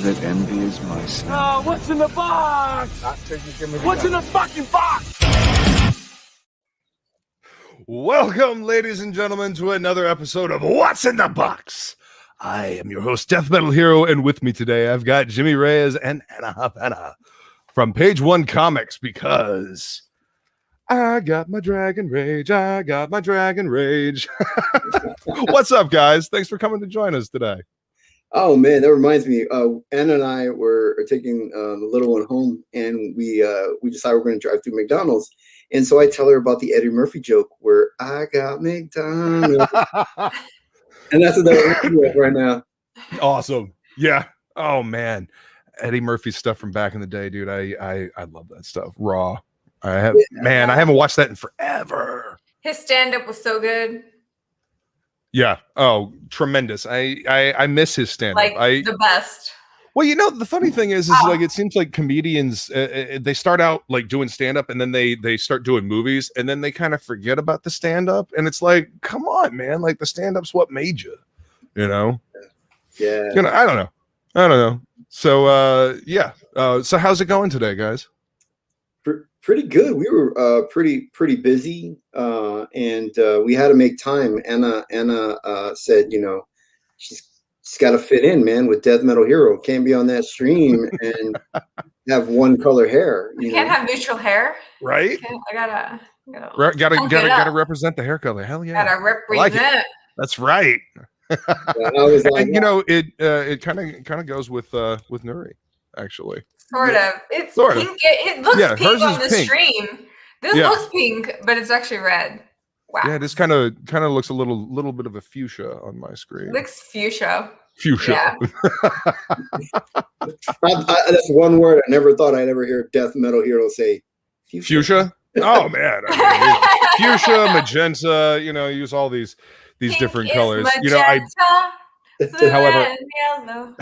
that envies my sin. Oh, what's in the box? What's in the fucking box? Welcome, ladies and gentlemen, to another episode of What's in the Box. I am your host, Death Metal Hero, and with me today, I've got Jimmy Reyes and Anna from PageOne Comics, because I got my Dragon Rage. I got my Dragon Rage. What's up, guys? Thanks for coming to join us today. Oh man, that reminds me. Anna and I were taking the little one home, and we decided we're going to drive through McDonald's. And so I tell her about the Eddie Murphy joke where I got McDonald's, and that's what they're with right now. Awesome, yeah. Oh man, Eddie Murphy stuff from back in the day, dude. I love that stuff. Raw. I haven't watched that in forever. His stand-up was so good. Yeah. Oh, tremendous. I miss his stand-up. Like the best. Well, you know, the funny thing is like, it seems like comedians, they start out like doing stand-up, and then they start doing movies, and then they kind of forget about the stand-up. And it's like, come on, man. Like, the stand-up's what made you, you know? Yeah. You know, I don't know. So, yeah. So how's it going today, guys? Pretty good. We were pretty busy, and we had to make time. Anna said, you know, she's got to fit in, man, with Death Metal Hero. Can't be on that stream and have one color hair. You can't have neutral hair, right? I gotta represent the hair color. Hell yeah, gotta represent. Like it. That's right. Yeah, I was like, and you know, it kind of goes with Nuri, actually. Sort of. It's sort pink. Of. It looks pink on the pink. stream. This looks pink, but it's actually red. Wow. Yeah, this kind of looks a little bit of a fuchsia on my screen. Looks fuchsia. Fuchsia. Yeah. That's one word I never thought I'd ever hear Death Metal Hero say. Fuchsia? Oh man. I mean, fuchsia, magenta, you know, use all these Pink different colors. Magenta, you know, however, yellow.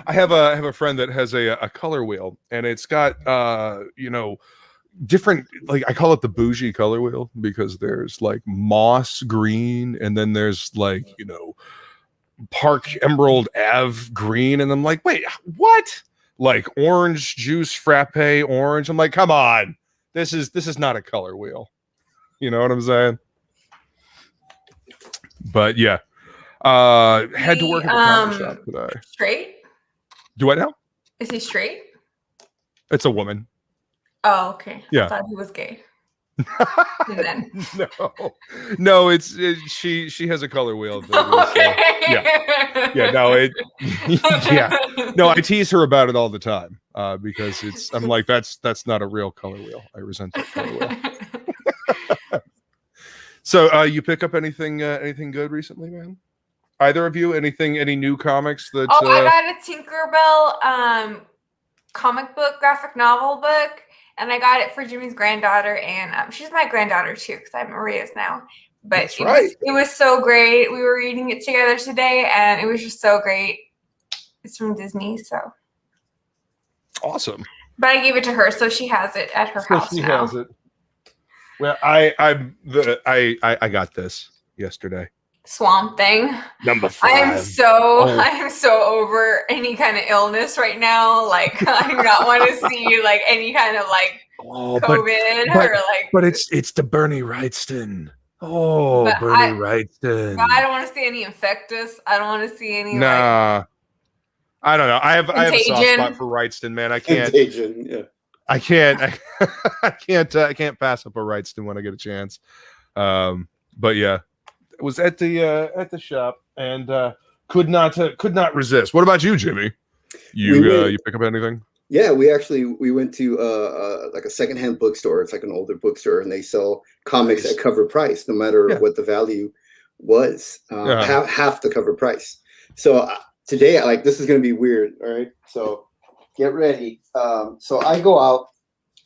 I have a friend that has a color wheel, and it's got you know, different, like, I call it the bougie color wheel, because there's like moss green, and then there's like, you know, Park Emerald Ave green, and I'm like, wait, what? Like orange juice frappe orange. I'm like, come on, this is not a color wheel. You know what I'm saying? But yeah. Had to work at the comic shop today. Straight? Do I know? Is he straight? It's a woman. Oh, okay. Yeah. I thought he was gay. No, she has a color wheel. Okay. Yeah. No, yeah. No, I tease her about it all the time, because I'm like, that's not a real color wheel. I resent that color wheel. So, you pick up anything good recently, man? Either of you? Any new comics that? Oh, I got a Tinkerbell comic book, graphic novel book, and I got it for Jimmy's granddaughter, and she's my granddaughter too, because I'm Maria's now. But that's right. It was so great. We were reading it together today, and it was just so great. It's from Disney, so awesome. But I gave it to her, so she has it at her house she now. has it. Well, I got this yesterday. Swamp Thing. Number 5. I am so over any kind of illness right now. Like, I do not want to see like any kind of like COVID or like. But it's the Bernie Wrightston. Oh, but Bernie Wrightston. I don't want to see any infectus. I don't want to see any. Nah, like, I don't know. I have a soft Contagion. spot for Wrightston, man. I can't. Contagion, yeah. I can't pass up a Wrightston when I get a chance. But yeah. Was at the shop, and could not resist. What about you, Jimmy? You pick up anything? Yeah, we went to like a secondhand bookstore. It's like an older bookstore, and they sell comics at cover price, no matter what the value was. Half the cover price. So today, this is gonna be weird. All right, so get ready. So I go out.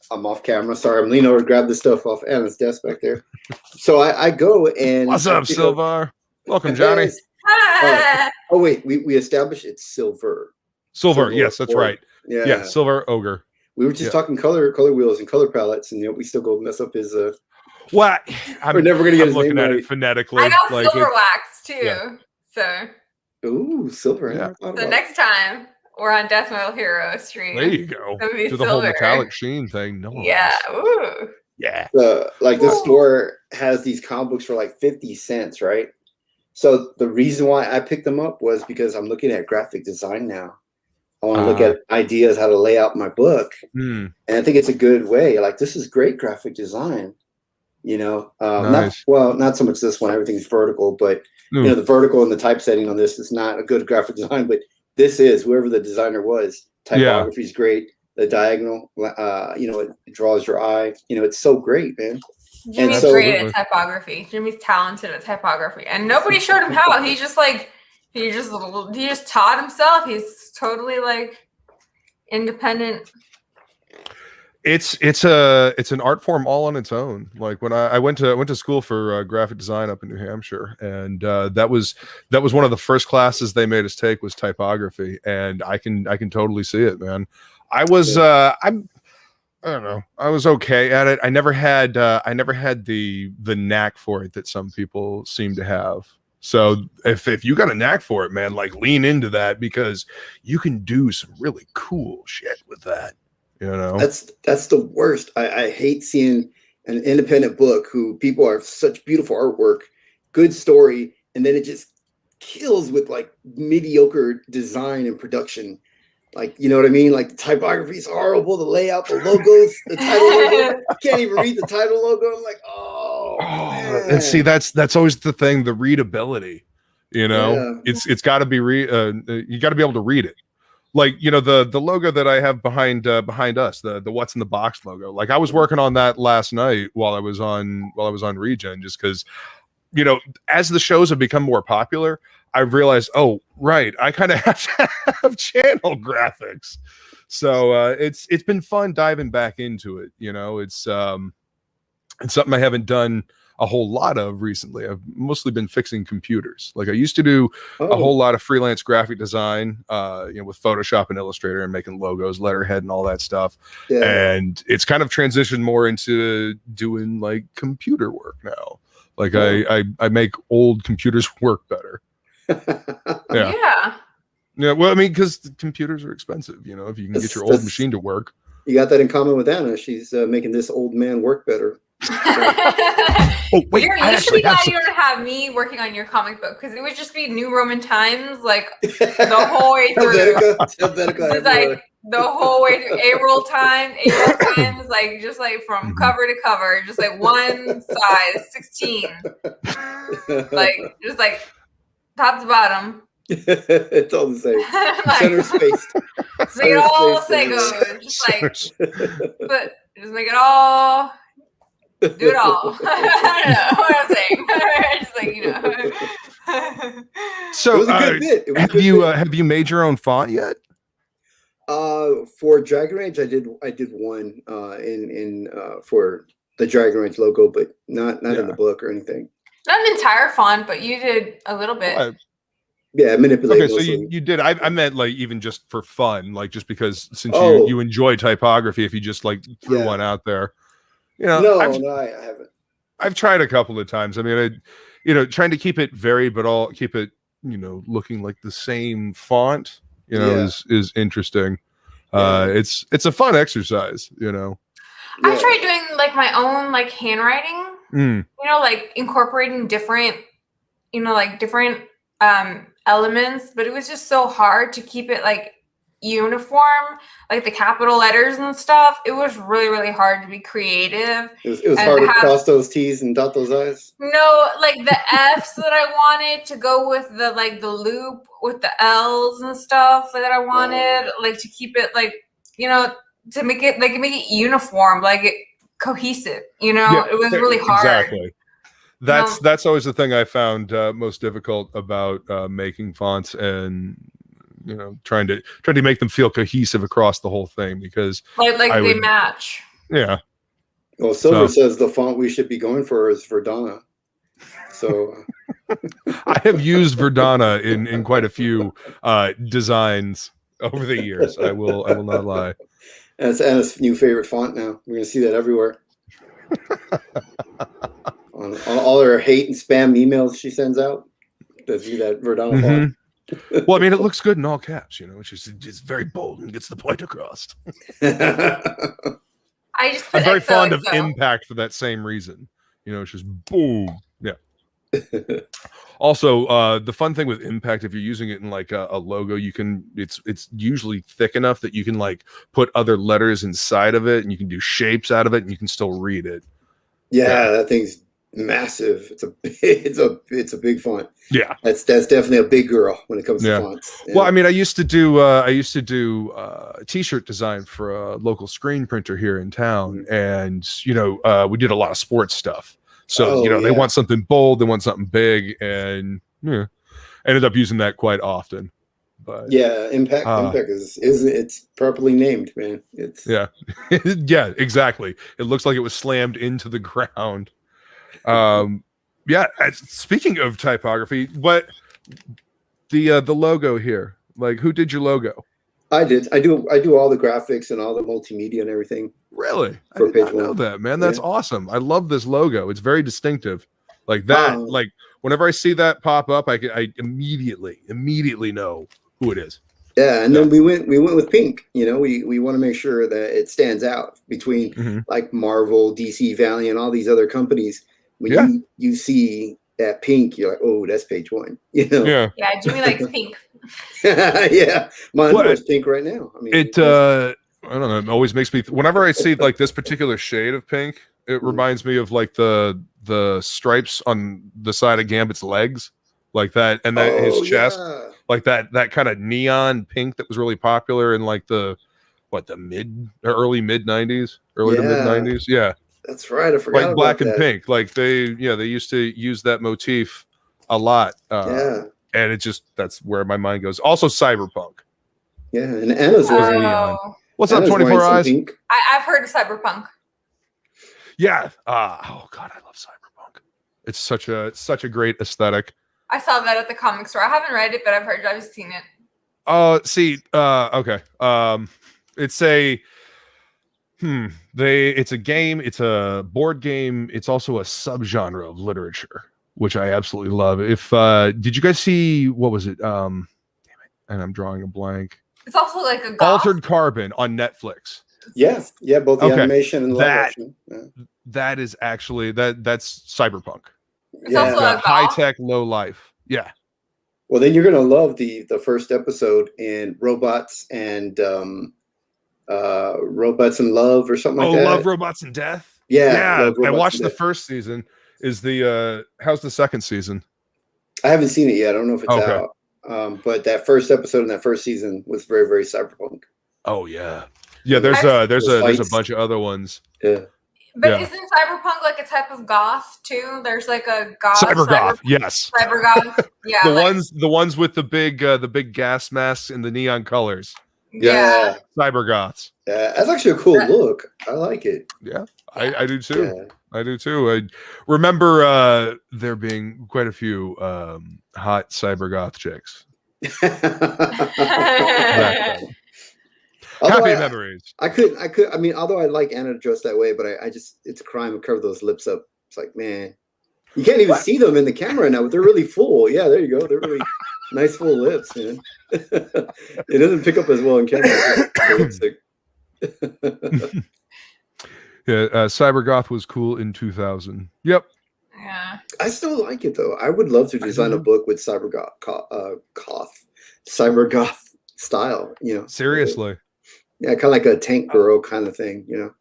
I'm off camera. Sorry, I'm leaning over to grab the stuff off Anna's desk back there. So I go and. What's up, Silver? Welcome, Johnny. Oh wait, we established it's Silver. Silver, yes, that's right. Yeah, Silver Ogre. We were just talking color wheels and color palettes, and we still go mess up his. Well, we're never gonna get his looking name at right. it phonetically. I got silver wax too. Yeah. So. Ooh, silver. Yeah. So next time We're on Death Metal Hero stream. There you go. Do the whole metallic sheen thing. No. Yeah. Ooh. Yeah. Like the store has these comic books for like 50 cents, right? So the reason why I picked them up was because I'm looking at graphic design now. I want to look at ideas how to lay out my book, and I think it's a good way. Like, this is great graphic design, you know. Nice. Not so much this one. Everything's vertical, but you know, the vertical and the typesetting on this is not a good graphic design. But this is, whoever the designer was. Typography is great. The diagonal, you know, it draws your eye. You know, it's so great, man. Jimmy's great at typography. Jimmy's talented at typography, and nobody showed him how. He just taught himself. He's totally like independent. It's an art form all on its own. Like when I went to school for graphic design up in New Hampshire, and that was one of the first classes they made us take was typography, and I can totally see it, man. I was I don't know. I was okay at it. I never had the knack for it that some people seem to have. So if you got a knack for it, man, like lean into that, because you can do some really cool shit with that. You know, that's the worst. I hate seeing an independent book who people are such beautiful artwork, good story, and then it just kills with like mediocre design and production. Like, you know what I mean? Like, the typography is horrible, the layout, the logos, the title logo. I can't even read the title logo. I'm like, oh man. And see, that's always the thing, the readability. You know, it's got to be you got to be able to read it. Like, you know, the logo that I have behind us, the What's in the Box logo. Like, I was working on that last night while I was on Regen, just because, you know, as the shows have become more popular, I realized, oh, right, I kind of have to have channel graphics. So it's been fun diving back into it. You know, it's something I haven't done a whole lot of recently. I've mostly been fixing computers. Like, I used to do a whole lot of freelance graphic design, you know, with Photoshop and Illustrator and making logos, letterhead, and all that stuff. Yeah. And it's kind of transitioned more into doing like computer work now. Like, I make old computers work better. Yeah. Well, I mean, because computers are expensive. You know, if you can get your old machine to work. You got that in common with Anna. She's making this old man work better. Oh wait, you should be glad you don't have me working on your comic book, because it would just be New Roman times like the whole way through. It's like the whole way through. April times, like just like from cover to cover, just like one size 16, like just like top to bottom. It's all the same. Like, center spaced. Make it all Segos. Just like, but just make it all. Do it all. I don't know what I'm saying. Just like, you know. So, it was a good bit. Have you made your own font yet? For Dragonrage, I did one for the Dragonrage logo, but not in the book or anything. Not an entire font, but you did a little bit. Yeah, I manipulated. Okay, so you did. I meant like even just for fun, like just because since you enjoy typography, if you just like threw one out there. You know, no, I haven't. I've tried a couple of times. I mean, trying to keep it varied, but keep it, you know, looking like the same font, you know, is interesting. It's a fun exercise, you know. I tried doing like my own like handwriting, you know, like incorporating different, you know, like different elements, but it was just so hard to keep it like uniform, like the capital letters and stuff. It was really, really hard to be creative. It was hard to cross those T's and dot those I's. No, like the F's that I wanted to go with the like the loop with the L's and stuff that I wanted, like to keep it like, you know, to make it uniform, like it cohesive. You know, it was really hard. Exactly. That's always the thing I found most difficult about making fonts, and you know, trying to make them feel cohesive across the whole thing, because like they match. Yeah. Well, Silver says the font we should be going for is Verdana. So I have used Verdana in quite a few designs over the years. I will not lie. That's Anna's new favorite font now. We're gonna see that everywhere. on all her hate and spam emails she sends out. Let's see that Verdana font. Well, I mean, it looks good in all caps, you know, which is just very bold and gets the point across. I'm very fond of Impact for that same reason. You know, it's just boom. Yeah. Also, the fun thing with Impact, if you're using it in like a logo, you can it's usually thick enough that you can like put other letters inside of it, and you can do shapes out of it, and you can still read it. Yeah, that thing's massive. It's a big font. Yeah, that's definitely a big girl when it comes to fonts. Yeah. Well, I mean, I used to do t-shirt design for a local screen printer here in town, and you know, we did a lot of sports stuff. So you know, they want something bold, they want something big, and yeah, ended up using that quite often. But yeah, Impact is it's properly named, man. It's yeah, yeah, exactly. It looks like it was slammed into the ground. Yeah. Speaking of typography, what the logo here? Like, who did your logo? I did. I do all the graphics and all the multimedia and everything. Really? I did not know that, man. That's awesome. I love this logo. It's very distinctive. Like that. Like whenever I see that pop up, I immediately know who it is. Yeah, and then we went with pink. You know, we want to make sure that it stands out between like Marvel, DC, Valiant, all these other companies. When you see that pink, you're like, oh, that's page one. You know? Yeah, Jimmy likes pink. Yeah, mine is pink right now. I mean, I don't know. It always makes me. Whenever I see like this particular shade of pink, it reminds me of like the stripes on the side of Gambit's legs, like that, and that his chest, like that kind of neon pink that was really popular in like the early mid 90s, early to mid 90s. Yeah, that's right. I forgot like black and pink. Like they used to use that motif a lot. And it just, that's where my mind goes. Also cyberpunk. Yeah, and Anna's wearing neon. What's up, 24 Eyes? I've heard of cyberpunk. Yeah. Oh god, I love cyberpunk. It's such a great aesthetic. I saw that at the comic store. I haven't read it, but I've seen it. Okay. It's a game, it's a board game, it's also a subgenre of literature, which I absolutely love. Did you guys see, what was it? Damn it, and I'm drawing a blank. It's also like a Altered Carbon on Netflix. Yes, yeah, both the animation and the live action. That is actually that's cyberpunk. It's also a high tech, low life. Yeah. Well, then you're gonna love the first episode in Robots and Robots and Love or something like that. Love, Robots, and Death. Yeah. I watched the first season. How's the second season? I haven't seen it yet. I don't know if it's out. But that first episode in that first season was very, very cyberpunk. Oh yeah. Yeah, there's a bunch of other ones. Yeah. But isn't cyberpunk like a type of goth too? There's like a goth. Cybergoth, yes. Cybergoth. Yeah. the ones with the big gas masks and the neon colors. Yeah. Cybergoths. Yeah, that's actually a cool look. I like it. Yeah, I do too. Yeah. I do too. I remember there being quite a few hot cybergoth chicks. Happy memories. I mean, although I like Anna dressed that way, but I just, it's a crime to cover those lips up. It's like, man, you can't even see them in the camera now, but they're really full. Yeah, there you go. They're really nice full lips, man. It doesn't pick up as well in camera. Yeah, cybergoth was cool in 2000. Yep. Yeah. I still like it though. I would love to design a book with cybergoth style. You know, seriously. Yeah, kind of like a Tank Girl kind of thing. You know.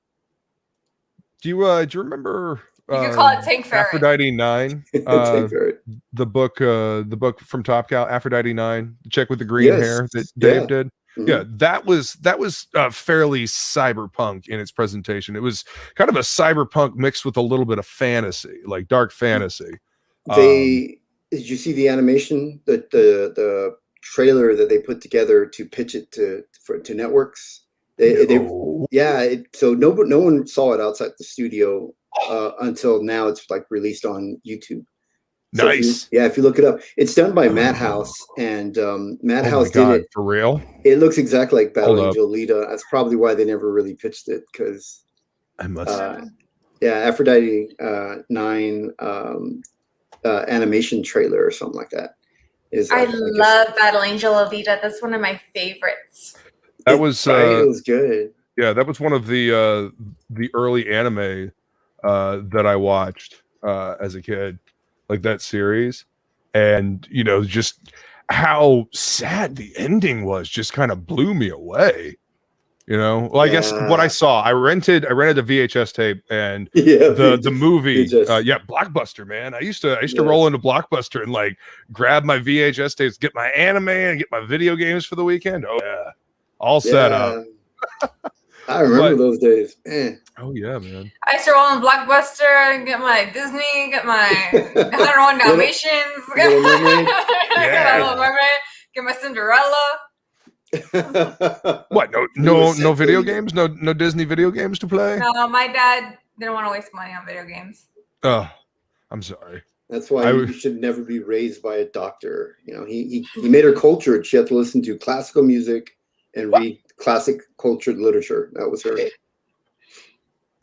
Do you remember? You could call it Tank Fairy. Aphrodite 9. Tank Fairy. The book from Top Cow, Aphrodite 9, the chick with the green hair that Dave did. Mm-hmm. Yeah, that was fairly cyberpunk in its presentation. It was kind of a cyberpunk mixed with a little bit of fantasy, like dark fantasy. Did you see the animation, the trailer that they put together to pitch it to networks? So no one saw it outside the studio until now. It's like released on YouTube. So nice. If you look it up, it's done by Madhouse, and Madhouse did it for real. It looks exactly like Battle Angel Lita. That's probably why they never really pitched it, because I must. Aphrodite 9 animation trailer or something like that. I love Battle Angel Alita. That's one of my favorites. That was it was good. Yeah, that was one of the early anime that I watched as a kid, like that series, and you know, just how sad the ending was just kind of blew me away. You know, well, I guess what I saw, I rented a VHS tape, and the movie, Blockbuster, man. I used to roll into Blockbuster and like grab my VHS tapes, get my anime and get my video games for the weekend. Oh yeah, all set up. I remember those days, man. Oh yeah, man. I used to roll in Blockbuster and get my Disney, get my 101 Dalmatians, get my Little Mermaid, get my Cinderella. What? No video games? No Disney video games to play? No, my dad didn't want to waste money on video games. Oh, I'm sorry. That's why you should never be raised by a doctor. You know, he made her cultured. She had to listen to classical music and read classic cultured literature. That was her.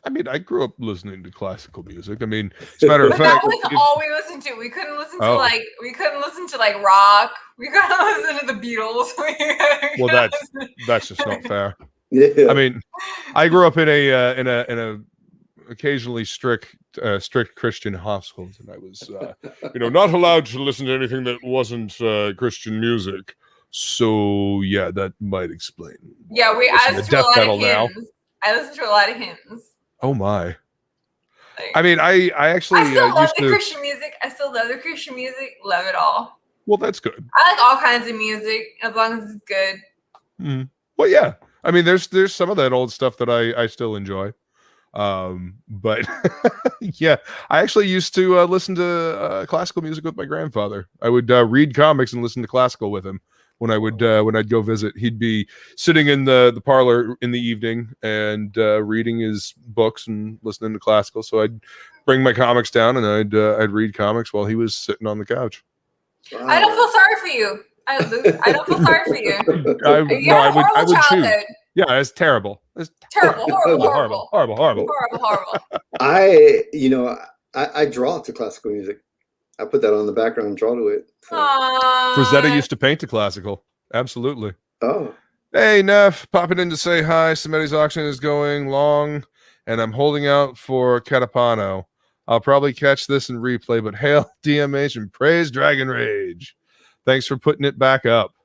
I mean, I grew up listening to classical music. I mean, as a matter of fact, that was all we listened to. We couldn't listen to like rock. We couldn't listen to the Beatles. Well, that's just not fair. I mean, I grew up in a occasionally strict Christian household, and I was not allowed to listen to anything that wasn't Christian music. So yeah, that might explain. Yeah, I listen to a lot of hymns. I listen to a lot of hymns. Oh my! I mean, I actually I still love the Christian music. I still love the Christian music. Love it all. Well, that's good. I like all kinds of music as long as it's good. Mm. Well, yeah. I mean, there's some of that old stuff that I still enjoy. But yeah, I actually used to listen to classical music with my grandfather. I would read comics and listen to classical with him. When I'd go visit, he'd be sitting in the parlor in the evening and reading his books and listening to classical. So I'd bring my comics down and I'd read comics while he was sitting on the couch. Wow. I don't feel sorry for you. I don't feel sorry for you. I would choose. Yeah, it's terrible. It's terrible, horrible. I draw to classical music. I put that on the background and draw to it. So. Rosetta used to paint to classical. Absolutely. Oh. Hey, Neff, popping in to say hi. Somebody's auction is going long, and I'm holding out for Catapano. I'll probably catch this in replay, but hail DMH and praise Dragonrage. Thanks for putting it back up.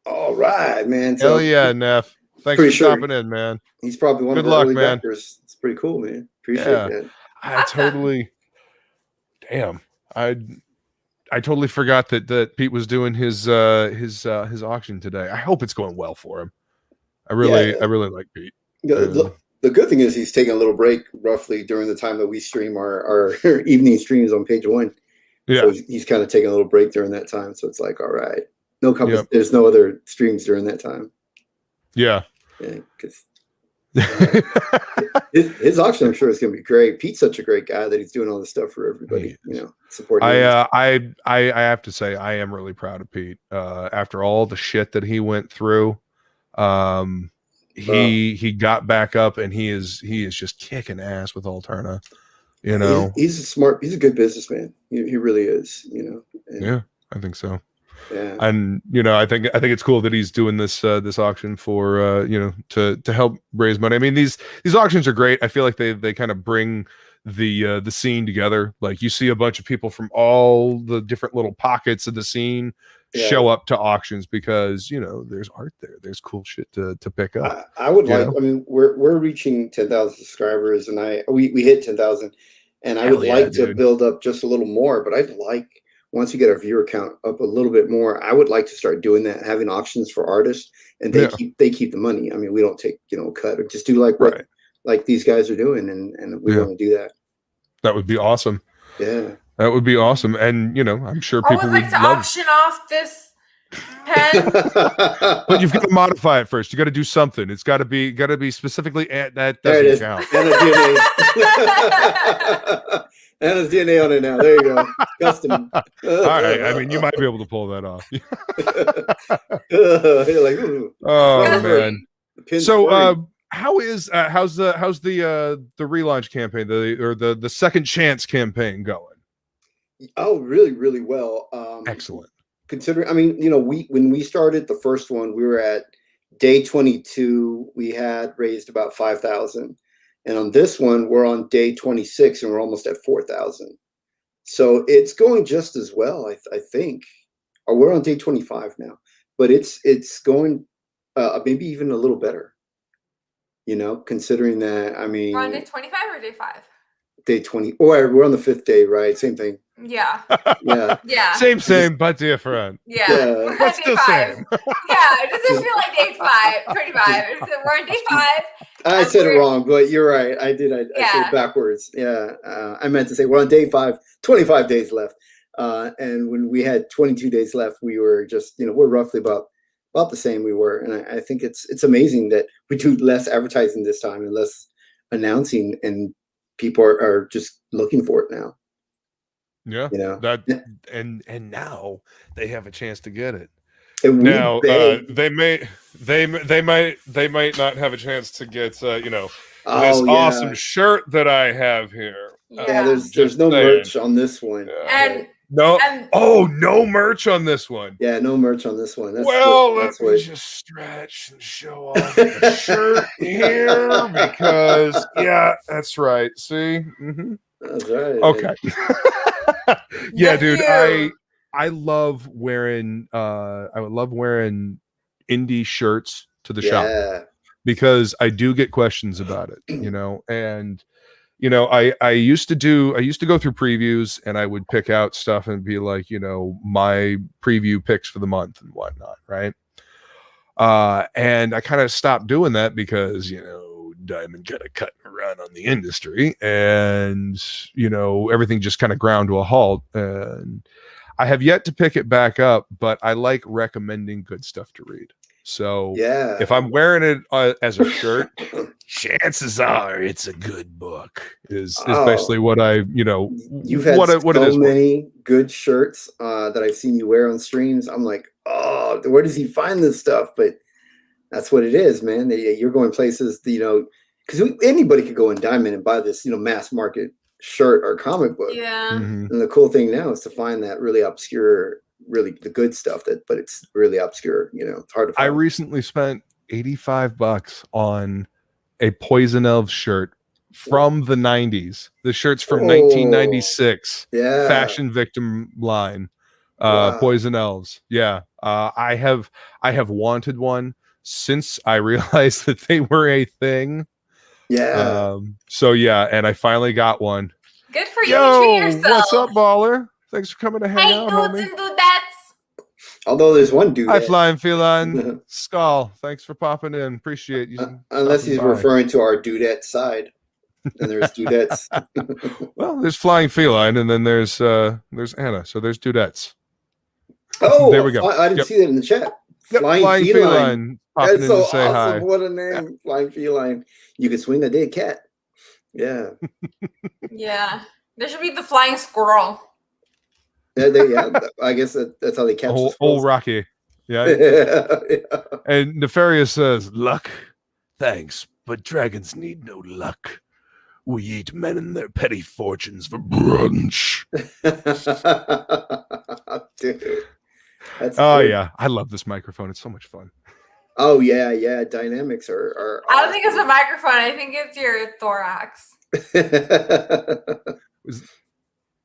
All right, man. Hell yeah, Neff. Thanks for stopping in, man. He's probably one of the early backers. It's pretty cool, man. Appreciate that. I totally... Damn. I totally forgot that Pete was doing his auction today. I hope it's going well for him. I really like Pete. The good thing is he's taking a little break roughly during the time that we stream our evening streams on PageOne. Yeah. So he's kind of taking a little break during that time. So it's like, all right, there's no other streams during that time. Yeah. Yeah, because his auction, I'm sure, is going to be great. Pete's such a great guy that he's doing all this stuff for everybody. Supporting. I have to say I am really proud of Pete. After all the shit that he went through, he got back up and he is just kicking ass with Alterna. He's a good businessman. He really is. Yeah, I think so. Yeah. And I think it's cool that he's doing this auction for to help raise money. I mean, these auctions are great. I feel like they kind of bring the scene together. Like you see a bunch of people from all the different little pockets of the scene show up to auctions because there's art there. There's cool shit to pick up. I would like. I mean, we're reaching 10,000 subscribers, and we hit 10,000, and I would like to build up just a little more. But I'd like. Once we get our viewer count up a little bit more, I would like to start doing that, having auctions for artists, and they keep the money. I mean, we don't take a cut, or just do like these guys are doing, and we want to do that. That would be awesome. Yeah, that would be awesome, and I'm sure people would like to auction off this pen. But you've got to modify it first. You got to do something. It's got to be specifically that doesn't count. Anna's DNA on it now. There you go. Custom. All right. I mean, you might be able to pull that off. Oh man. So, how's the relaunch campaign, the second chance campaign going? Oh, really, really well. Excellent. considering, I mean, when we started the first one, we were at day 22. We had raised about 5,000, and on this one, we're on day 26, and we're almost at 4,000. So it's going just as well, I think. Or we're on day 25 now, but it's going maybe even a little better. Considering that, I mean, we're on day 25 or day 5? Day 20. Or we're on the 5th day, right? Same thing. Yeah. Yeah. Same, but different. Yeah. But still same. Yeah, it doesn't feel like day 25. We're on day 5. I said it wrong, but you're right. I did. I said it backwards. Yeah. I meant to say we're on day 5, 25 days left. And when we had 22 days left, we were just, we're roughly about the same we were. And I think it's amazing that we do less advertising this time and less announcing, and people are just looking for it now. Yeah. And now they have a chance to get it. And now they might not have a chance to get this awesome shirt that I have here. Yeah, there's no merch on this one. And no merch on this one. Yeah, no merch on this one. Let me just stretch and show off the shirt here because that's right. See, that's right. Okay. Yeah, dude, I love wearing indie shirts to the shop because I do get questions about it, and I used to go through previews, and I would pick out stuff and be like, my preview picks for the month and whatnot, right? And I kind of stopped doing that because, Diamond kind of cut and run on the industry, and everything just kind of ground to a halt. And I have yet to pick it back up, but I like recommending good stuff to read. So if I'm wearing it as a shirt, chances are it's a good book. Is basically what you've had so many good shirts that I've seen you wear on streams. I'm like, oh, where does he find this stuff? But that's what it is, man. You're going places, because anybody could go in Diamond and buy this, mass market shirt or comic book. Yeah. Mm-hmm. And the cool thing now is to find that really obscure, really the good stuff but it's really obscure. It's hard to find. I recently spent $85 on a Poison Elves shirt from the 90s. The shirt's from 1996. Yeah. Fashion Victim line. Poison Elves. Yeah. I have wanted one since I realized that they were a thing. Yeah. And I finally got one. Good for you. Treat yourself. What's up, baller? Thanks for coming to hang out, homie. Dudes and dudettes. Although there's one dude. Hi, Flying Feline. Skull. Thanks for popping in. Appreciate you. Unless he's referring to our dudette side. And there's dudettes. Well, there's Flying Feline, and then there's Anna. So there's dudettes. Oh, there we go. I didn't see that in the chat. Yep, Flying Feline. That's so say awesome. hi. What a name. Flying Feline. You can swing a dead cat. Yeah. Yeah. There should be the Flying Squirrel. Yeah, I guess that's how they catch old Rocky. Yeah. And Nefarious says, luck? Thanks, but dragons need no luck. We eat men and their petty fortunes for brunch. Dude. Yeah. I love this microphone. It's so much fun. Oh, yeah. Dynamics are I don't think it's a microphone. I think it's your thorax.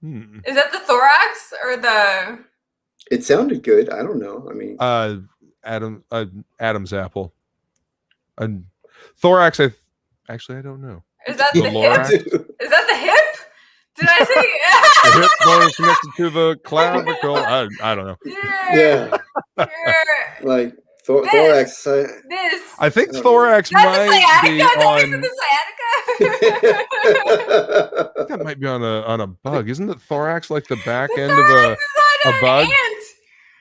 Is that the thorax or the... It sounded good. I don't know. I mean... Adam's apple. Thorax, I don't know. Is that the hip? Is that the hip? Did I say the hip bone is connected to the clavicle? I don't know. Yeah. Like thorax. This. I think thorax might be on. That might be on a bug. Isn't it thorax like the back end of a bug?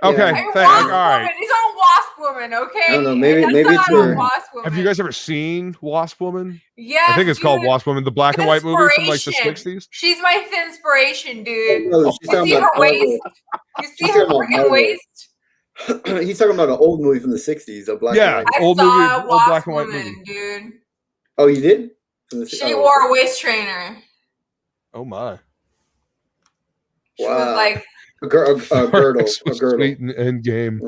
Okay, thanks. All right. He's on Wasp Woman, okay? I don't know. Maybe it's Wasp Woman. Have you guys ever seen Wasp Woman? Yeah. I think it's called Wasp Woman, the black and white movie from like the 60s. She's my inspiration, dude. Oh, you see her waist? You see her freaking waist? He's talking about an old movie from the 60s, a black and white. Old black and white movie. Dude. Oh, you did? She wore a waist trainer. Oh my. She was like a girdle. Sweet and game.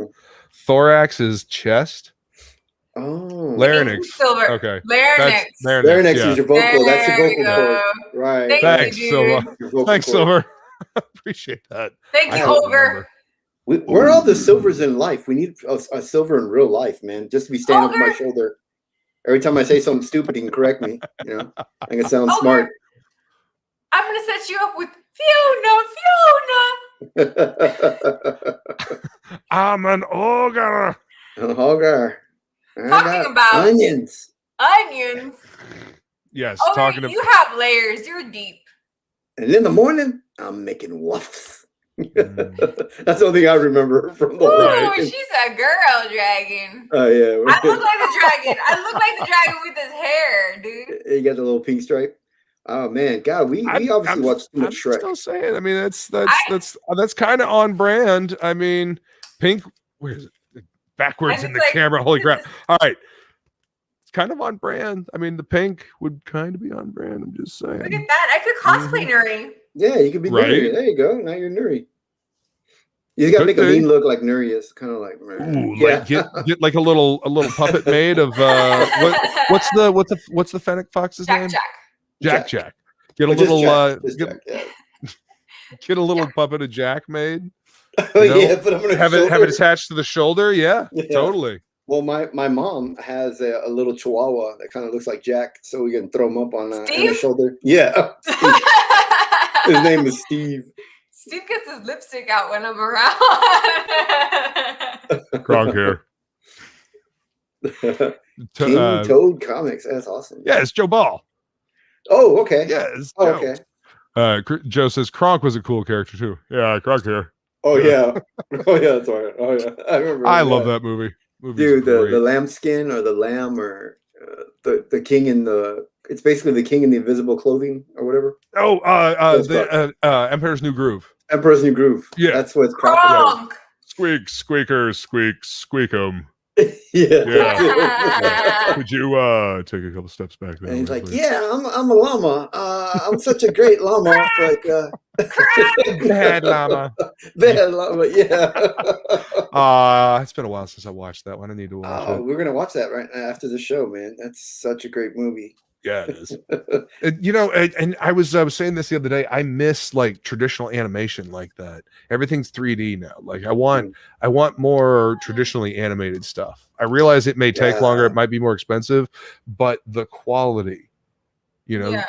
Thorax is chest. Oh, Larynx. Silver. Okay. Larynx. Larynx is your vocal. That's your vocal There cord. Right. Thanks, Silver. Thanks, Silver. Appreciate that. Thank you, Over. Where are all the Silvers in life? We need a Silver in real life, man. Just to be standing over my shoulder. Every time I say something stupid, he can correct me. You know, I can sound smart. I'm gonna set you up with Fiona. I'm an ogre. An ogre. Talking about onions. Onions. Yes, talking about. You have layers. You're deep. And in the morning, I'm making waffles. That's the only thing I remember from the whole she's a girl dragon. Oh yeah. I look like the dragon. I look like the dragon with his hair, dude. You got the little pink stripe. Oh man, God, we obviously watched too much Shrek. I'm still saying. I mean, that's kind of on brand. I mean, pink. Where is it? Backwards in the camera. Holy crap! All right, it's kind of on brand. I mean, the pink would kind of be on brand. I'm just saying. Look at that! I could cosplay Nuri. Yeah, you could be Nuri. There you go. Now you're Nuri. You got to make a mean look like Nuri is kind of like. Ooh, yeah. Get like a little puppet made of what's the fennec fox's name? Jack. Get a little get a little puppet of Jack made. Oh yeah, but I'm gonna have it attached to the shoulder. Yeah, totally. Well, my mom has a little Chihuahua that kind of looks like Jack, so we can throw him up on the shoulder. Yeah, his name is Steve. Steve gets his lipstick out when I'm around. Gronk hair. King Toad Comics. That's awesome. Yeah, it's Joe Ball. Oh, okay. Yeah, it's Joe. Okay. Joe says Kronk was a cool character too. Yeah, Kronk here. Oh yeah. Oh yeah, that's right. Oh yeah, I remember. I love that movie. Dude, the lambskin or the lamb or the king in the. It's basically the king in the invisible clothing or whatever. Oh, the Emperor's New Groove. Emperor's New Groove. Yeah, that's what's proper. Squeak, squeakers, squeak, squeak 'em. Yeah. Could you take a couple steps back there? And he's like, please? Yeah, I'm a llama. I'm such a great llama. Like bad llama. Bad llama, yeah. It's been a while since I watched that one. I need to watch it. We're gonna watch that right after the show, man. That's such a great movie. Yeah, it is. You know, and I was saying this the other day. I miss like traditional animation like that. Everything's 3D now. Like I want more traditionally animated stuff. I realize it may take longer. It might be more expensive, but the quality, you know,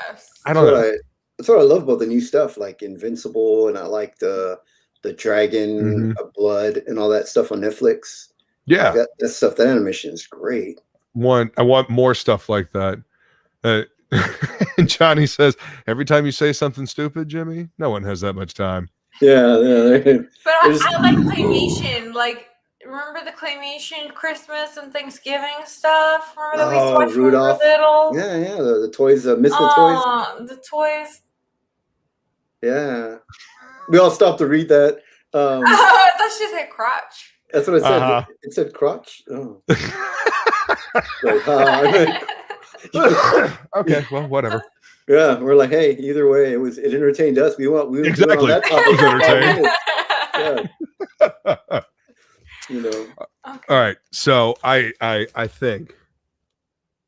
I don't know. That's what I love about the new stuff, like Invincible, and I like the Dragon Blood and all that stuff on Netflix. Yeah, that stuff. That animation is great. I want more stuff like that. And Johnny says, every time you say something stupid, Jimmy, no one has that much time. Yeah. But I like claymation. Like, remember the claymation Christmas and Thanksgiving stuff? Remember that we watched Rudolph. When we were little? Yeah. The toys, Misfit toys. The toys. Yeah. We all stopped to read that. I thought she said crotch. That's what it said. It said crotch. Oh. Okay, well, whatever. Yeah, we're like, hey, either way, it entertained us. We exactly on that topic. Entertained. You know. Okay. All right, so I think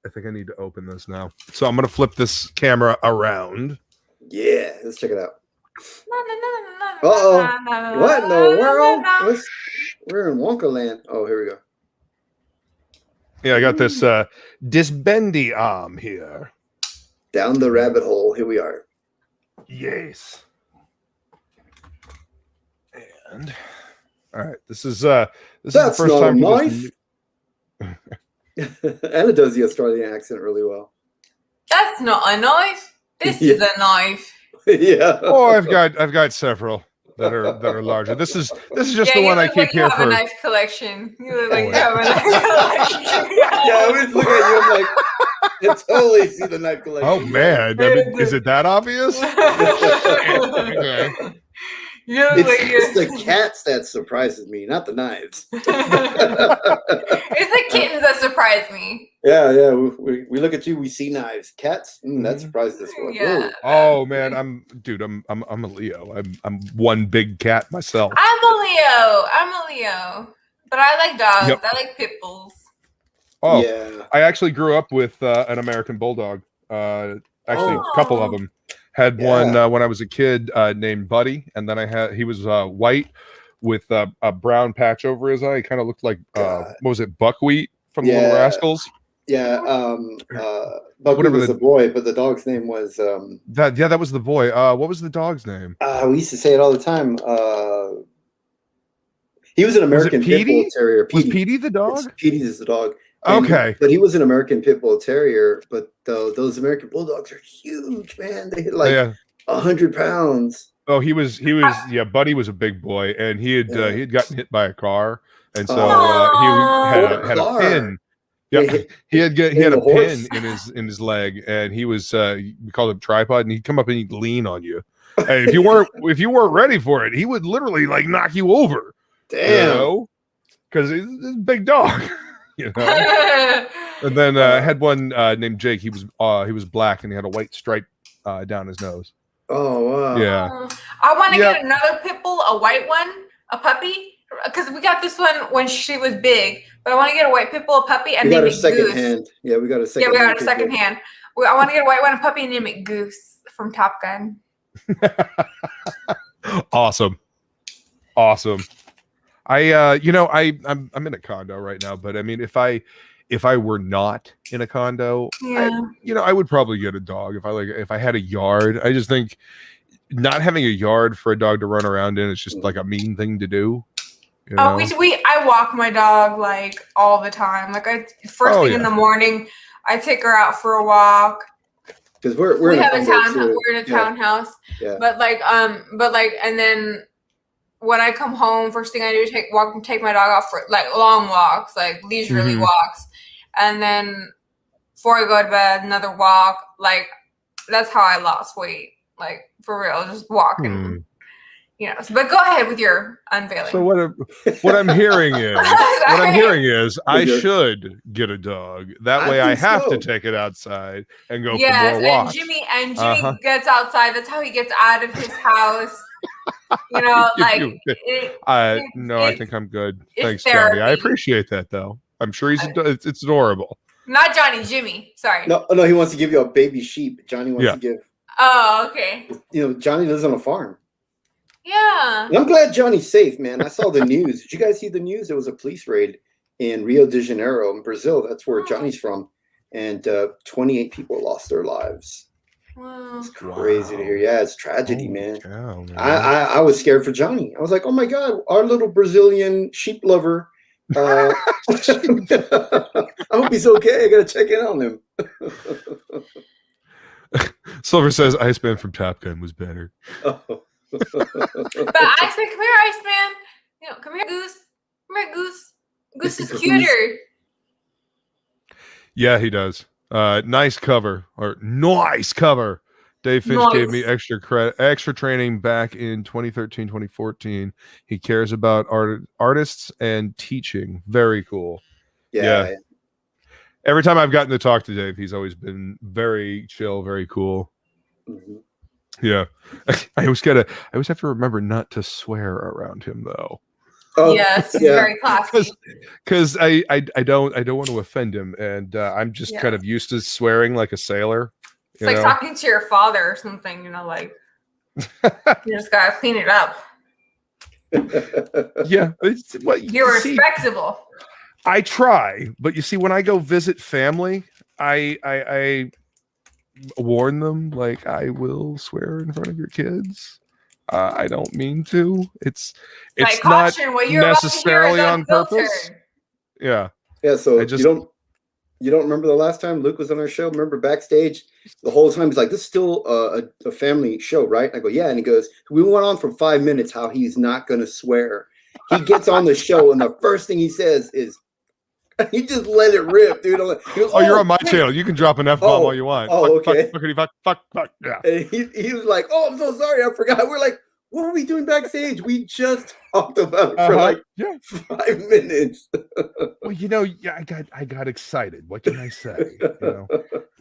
I need to open this now. So I'm gonna flip this camera around. Yeah, let's check it out. Uh-oh. What in the world? We're in Wonka land. Oh, here we go. Yeah, I got this bendy arm here. Down the rabbit hole. Here we are. Yes. And all right, this is the first time. Knife. Anna does the Australian accent really well. That's not a knife. This is a knife. Yeah. Oh, I've got several that are larger. This is just the one I keep here for. You have a knife collection. You look like you have a knife collection. Yeah, I was looking at you. I'm like, you totally see the knife collection. Oh man, I mean, is it that obvious? Okay. It's the cats that surprises me, not the knives. It's the kittens that surprise me. Yeah. We look at you, we see knives. Cats, that surprises us. Yeah. Oh man, I'm a Leo. I'm one big cat myself. I'm a Leo. But I like dogs. Yep. I like pit bulls. Oh, yeah. I actually grew up with an American bulldog. A couple of them. Had one when I was a kid named Buddy, and then he was white with a brown patch over his eye. He kind of looked like what was it, Buckwheat from the Little Rascals? Yeah, Buckwheat was the boy, but the dog's name was that was the boy. What was the dog's name? We used to say it all the time. He was an American Pit Bull Terrier. Was Petey the dog? Petey is the dog. Okay, but he was an American Pit Bull Terrier. But those American Bulldogs are huge, man. They hit like 100 pounds. Oh, he was. Yeah, Buddy was a big boy, and he had gotten hit by a car, and so he had a pin. Yeah, he had a pin in his leg, and he was we called him tripod, and he'd come up and he'd lean on you, and if you weren't ready for it, he would literally like knock you over. Damn, because he's a big dog. And then I had one named Jake. He was black and he had a white stripe down his nose. Oh wow! Yeah. I want to get another pit bull, a white one, a puppy, because we got this one when she was big. But I want to get a white pit bull, a puppy, and name it Goose. Yeah, we got a second. Yeah, we got a second hand. I want to get a white one, a puppy, and name it Goose from Top Gun. Awesome. I'm in a condo right now, but I mean, if I were not in a condo, I would probably get a dog if I had a yard. I just think not having a yard for a dog to run around in is just like a mean thing to do. I walk my dog like all the time. Like first thing in the morning, I take her out for a walk. Because we're in a townhouse. Yeah. But and then when I come home, first thing I do is take my dog out for like long walks, like leisurely walks. And then before I go to bed, another walk. Like that's how I lost weight. Like for real, just walking. But go ahead with your unveiling. So what I'm hearing is I should get a dog. That way I have to take it outside and go for more walks. And Jimmy gets outside. That's how he gets out of his house. I think I'm good. Thanks, Johnny. I appreciate that, though. I'm sure it's adorable. Not Johnny, Jimmy. Sorry. No, he wants to give you a baby sheep. Johnny wants to give. Oh, okay. Johnny lives on a farm. Yeah. And I'm glad Johnny's safe, man. I saw the news. Did you guys see the news? There was a police raid in Rio de Janeiro in Brazil. That's where Johnny's from. And 28 people lost their lives. Wow. It's crazy to hear. Yeah, it's tragedy, man. Cow, man. I was scared for Johnny. I was like, oh my God, our little Brazilian sheep lover. I hope he's okay. I gotta check in on him. Silver says Iceman from Top Gun was better. But Iceman, come here, Iceman. Come here, Goose. Come here, Goose. Goose is cuter. Yeah, he does. Nice cover. Dave Finch gave me extra training back in 2013, 2014. He cares about artists and teaching. Very cool. Yeah. Every time I've gotten to talk to Dave, he's always been very chill, very cool. Mm-hmm. Yeah. I always have to remember not to swear around him though. Oh, yes, very classy. Because I don't want to offend him, and I'm just kind of used to swearing like a sailor. It's like talking to your father or something, like you just gotta clean it up. Yeah, you're respectable. I try, but you see, when I go visit family, I warn them, like, I will swear in front of your kids. I don't mean to. It's like, not necessarily on purpose. Yeah. So you don't remember the last time Luke was on our show? Remember backstage the whole time he's like, "This is still a family show, right?" And I go, "Yeah," and he goes, "We went on for 5 minutes how he's not going to swear." He gets on the show and the first thing he says is, he just let it rip, dude. Goes, you're on my channel. You can drop an F-bomb all you want. Oh, okay. Fuck. Yeah. And he was like, "Oh, I'm so sorry. I forgot." We're like, what were we doing backstage? We just talked about it for like 5 minutes. Well, yeah, I got excited. What can I say?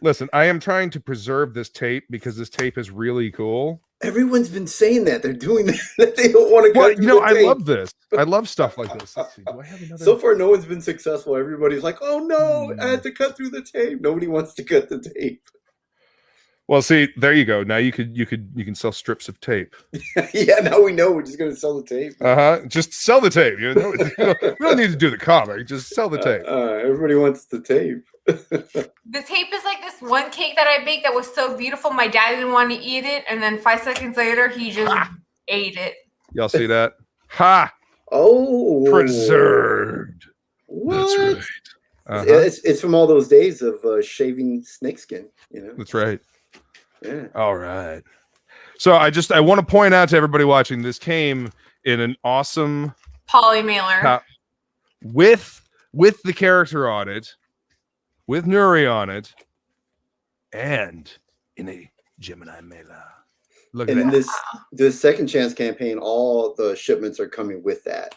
Listen, I am trying to preserve this tape because this tape is really cool. Everyone's been saying that they're doing that. They don't want to cut through the tape. I love this. I love stuff like this. Let's see. Do I have another? So far, no one's been successful. Everybody's like, "Oh no, I had to cut through the tape." Nobody wants to cut the tape. Well, see, there you go. Now you can sell strips of tape. Yeah, now we know we're just going to sell the tape. Just sell the tape. We don't need to do the comic. Just sell the tape. Everybody wants the tape. The tape is like this one cake that I baked that was so beautiful. My dad didn't want to eat it, and then 5 seconds later, he just ate it. Y'all see that? Ha! Oh, preserved. What? That's right. It's from all those days of shaving snakeskin. That's right. Yeah. All right. So I want to point out to everybody watching, this came in an awesome poly mailer with the character on it, with Nuri on it, and in a Gemini mailer. Look at that. And this second chance campaign, all the shipments are coming with that,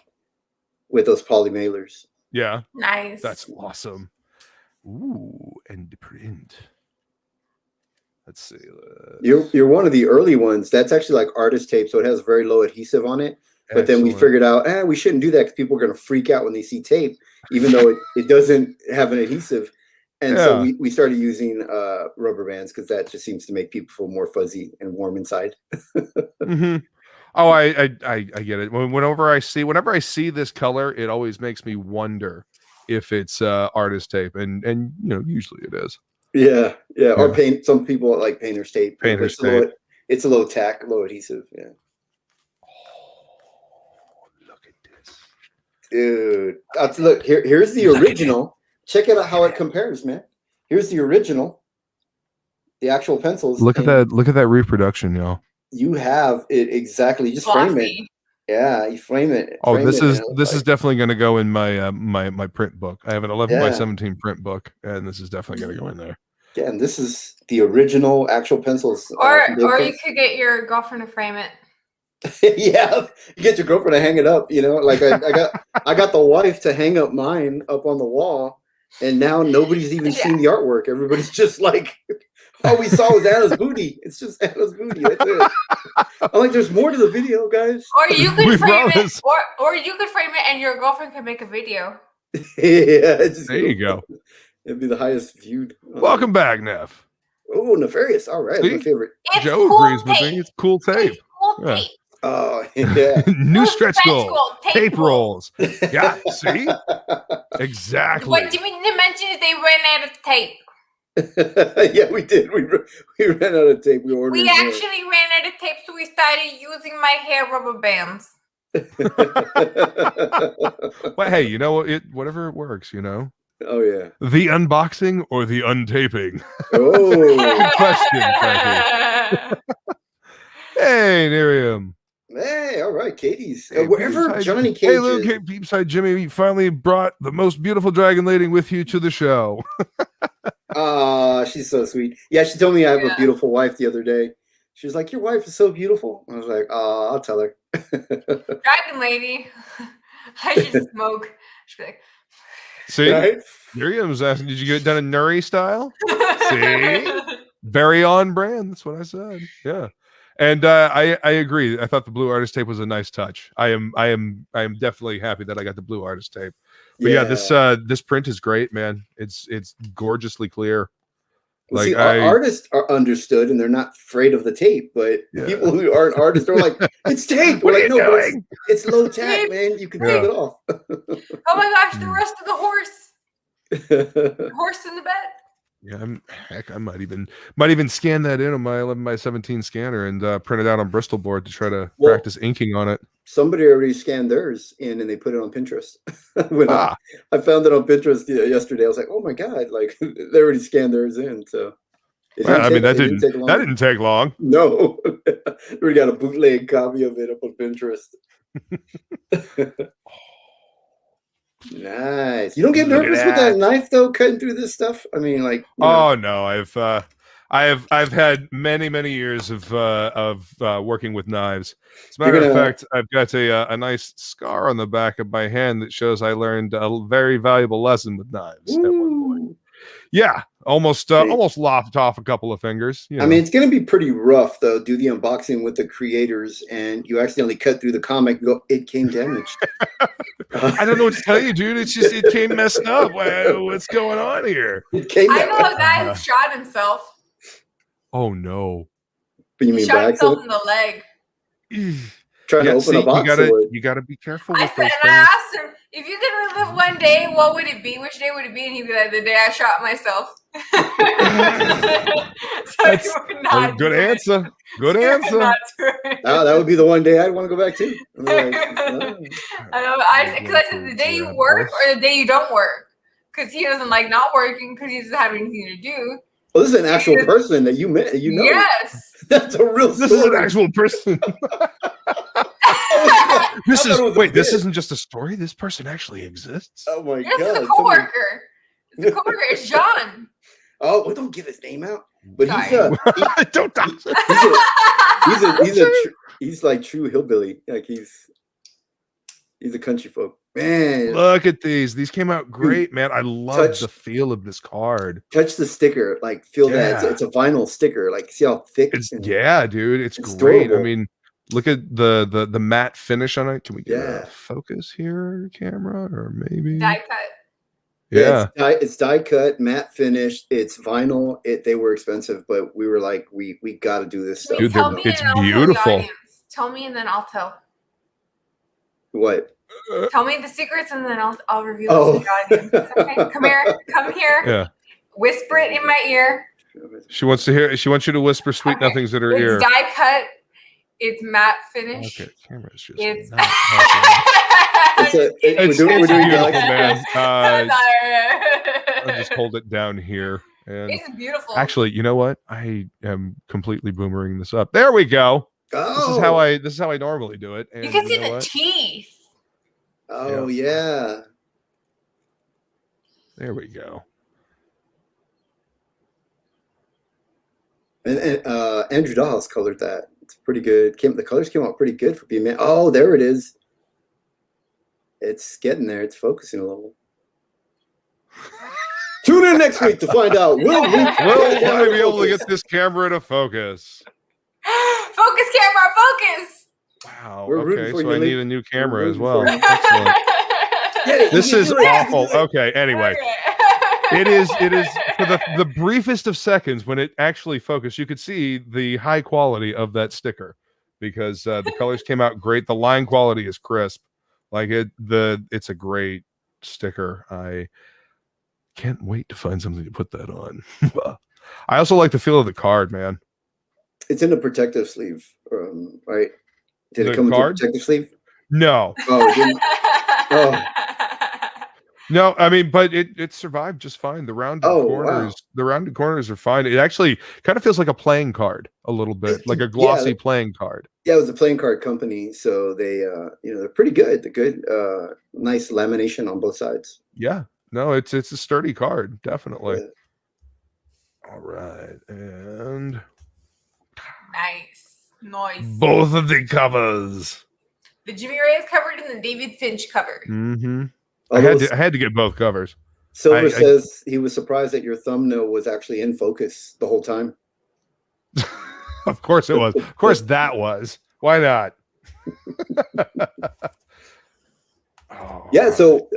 with those poly mailers. Yeah. Nice. That's awesome. Ooh, and the print. Let's see. You're one of the early ones. That's actually like artist tape, so it has very low adhesive on it. But then we figured out, we shouldn't do that because people are going to freak out when they see tape, even though it doesn't have an adhesive. And so we started using rubber bands because that just seems to make people feel more fuzzy and warm inside. Oh, I get it. Whenever I see this color, it always makes me wonder if it's artist tape, and usually it is. Yeah. Or paint. Some people like painter's tape. Painter's tape. It's a low tack, low adhesive. Yeah. Oh, look at this, dude. Look here. Here's the original. Check out how it compares, man. Here's the original. The actual pencils. Look at that. Look at that reproduction, y'all. You have it exactly. Just frame it. Yeah, you frame it. Oh, this is definitely going to go in my my print book. I have an 11 by 17 print book, and this is definitely going to go in there. Yeah, and this is the original actual pencils. Or you could get your girlfriend to frame it. Yeah, you get your girlfriend to hang it up. Like I got the wife to hang up mine up on the wall, and now nobody's even seen the artwork. Everybody's just like, all we saw was Anna's booty. It's just Anna's booty. That's it. I'm like, there's more to the video, guys. Or you could frame it, or you could frame it, and your girlfriend could make a video. Yeah, there you go. It'd be the highest viewed. Welcome back, Neff. Oh, Nefarious. All right, my favorite. It's Joe cool agrees with me. It's cool tape. It's cool tape. Oh, yeah. New stretch goal. Tape rolls. Yeah, see? Exactly. What Jimmy mentioned is they ran out of tape. Yeah, we did. We ran out of tape. We actually ran out of tape, so we started using my hair rubber bands. But hey, whatever it works, Oh yeah. The unboxing or the untaping? Oh, question. Hey, Miriam. Hey, all right, Katie's. Hey, wherever Johnny Cage Hey, little Kate Peepside Jimmy, you finally brought the most beautiful dragon lady with you to the show. She's so sweet. Yeah, she told me I have a beautiful wife the other day. She was like, "Your wife is so beautiful." I was like, I'll tell her. Dragon lady. I should smoke. She'd be like, see, right? Miriam's asking, did you get it done in Nuri style? See, very on brand. That's what I said. Yeah. And I agree. I thought the blue artist tape was a nice touch. I am definitely happy that I got the blue artist tape. But yeah, this print is great, man. It's gorgeously clear. Like, see, artists are understood and they're not afraid of the tape, but people who aren't artists are like, it's tape. We're like, no, but it's low tack, man. You can take it off. Oh my gosh, the rest of the horse. Horse in the bed. Yeah, I might even scan that in on my 11 by 17 scanner and print it out on Bristol board to try to practice inking on it. Somebody already scanned theirs in and they put it on Pinterest. I found it on Pinterest yesterday. I was like, oh my god, like they already scanned theirs in. So I mean that didn't take long. No, we got a bootleg copy of it up on Pinterest. Nice. You don't get nervous with that knife though, cutting through this stuff? I mean, like, no, I've had many years of working with knives. As a matter of fact, I've got a nice scar on the back of my hand that shows I learned a very valuable lesson with knives at one point. Yeah, almost lopped off a couple of fingers. I mean, it's going to be pretty rough though. Do the unboxing with the creators, and you accidentally cut through the comic. And go, it came damaged. I don't know what to tell you, dude. It's just it came messed up. What's going on here? I know a guy who shot himself. Oh no! But you mean shot himself in the leg? Trying to open a box. You gotta be careful. I asked him, if you could relive one day, what would it be? Which day would it be? And he'd be like, the day I shot myself. So good answer. Good answer. That would be the one day I'd want to go back to. Like, because I said the day you work or the day you don't work, because he doesn't like not working because he doesn't have anything to do. Well, this is an actual person that you met. You know, yes, that's a real. This is an actual person. This isn't just a story. This person actually exists. Oh my god! This is a coworker. It's a coworker. It's John. Oh, well, don't give his name out. But don't dox it. He's like true hillbilly. Like he's a country folk. Man, look at these. These came out great, man. I love the feel of this card. Touch the sticker. Like feel that it's a vinyl sticker. Like see how thick. Yeah, dude. It's great. Durable. I mean, look at the matte finish on it. Can we get a focus here, camera, or maybe die cut? Yeah, it's die cut, matte finish. It's vinyl. They were expensive, but we were like, we got to do this stuff. Dude, it's beautiful. Tell me, and then I'll tell. What? Tell me the secrets, and then I'll reveal it to the audience. Okay, come here. Yeah. Whisper it in my ear. She wants to hear. She wants you to whisper sweet nothings in her ear. It's die cut. It's matte finish. Okay, camera's just. It's we're doing beautiful, man. I'll just hold it down here. And it's beautiful. Actually, you know what? I am completely boomering this up. There we go. Oh. This is how I normally do it. And you can see the teeth. Oh yeah. There we go. And Andrew Dawes colored that. It's pretty good. The colors came out pretty good for being man. Oh, there it is. It's getting there. It's focusing a little. Tune in next week to find out. Will I be able to get this camera to focus? Focus, camera, focus. Wow. Okay, so I need a new camera as well. Excellent. This is awful. Okay. Anyway, it is for the briefest of seconds when it actually focused. You could see the high quality of that sticker because the colors came out great. The line quality is crisp. Like it's a great sticker. I can't wait to find something to put that on. I also like the feel of the card, man. It's in a protective sleeve, right? Did it come with a protective sleeve? No. Oh. No, I mean, but it survived just fine. The rounded corners are fine. It actually kind of feels like a playing card a little bit, like a glossy playing card. Yeah, it was a playing card company, so they they're pretty good. They're good, nice lamination on both sides. Yeah, no, it's a sturdy card, definitely. Yeah. All right, and nice. Both of the covers. The Jimmy Reyes cover and the David Finch cover. Mm-hmm. I had to get both covers. Silver says he was surprised that your thumbnail was actually in focus the whole time. Of course it was. Of course that was. Why not? So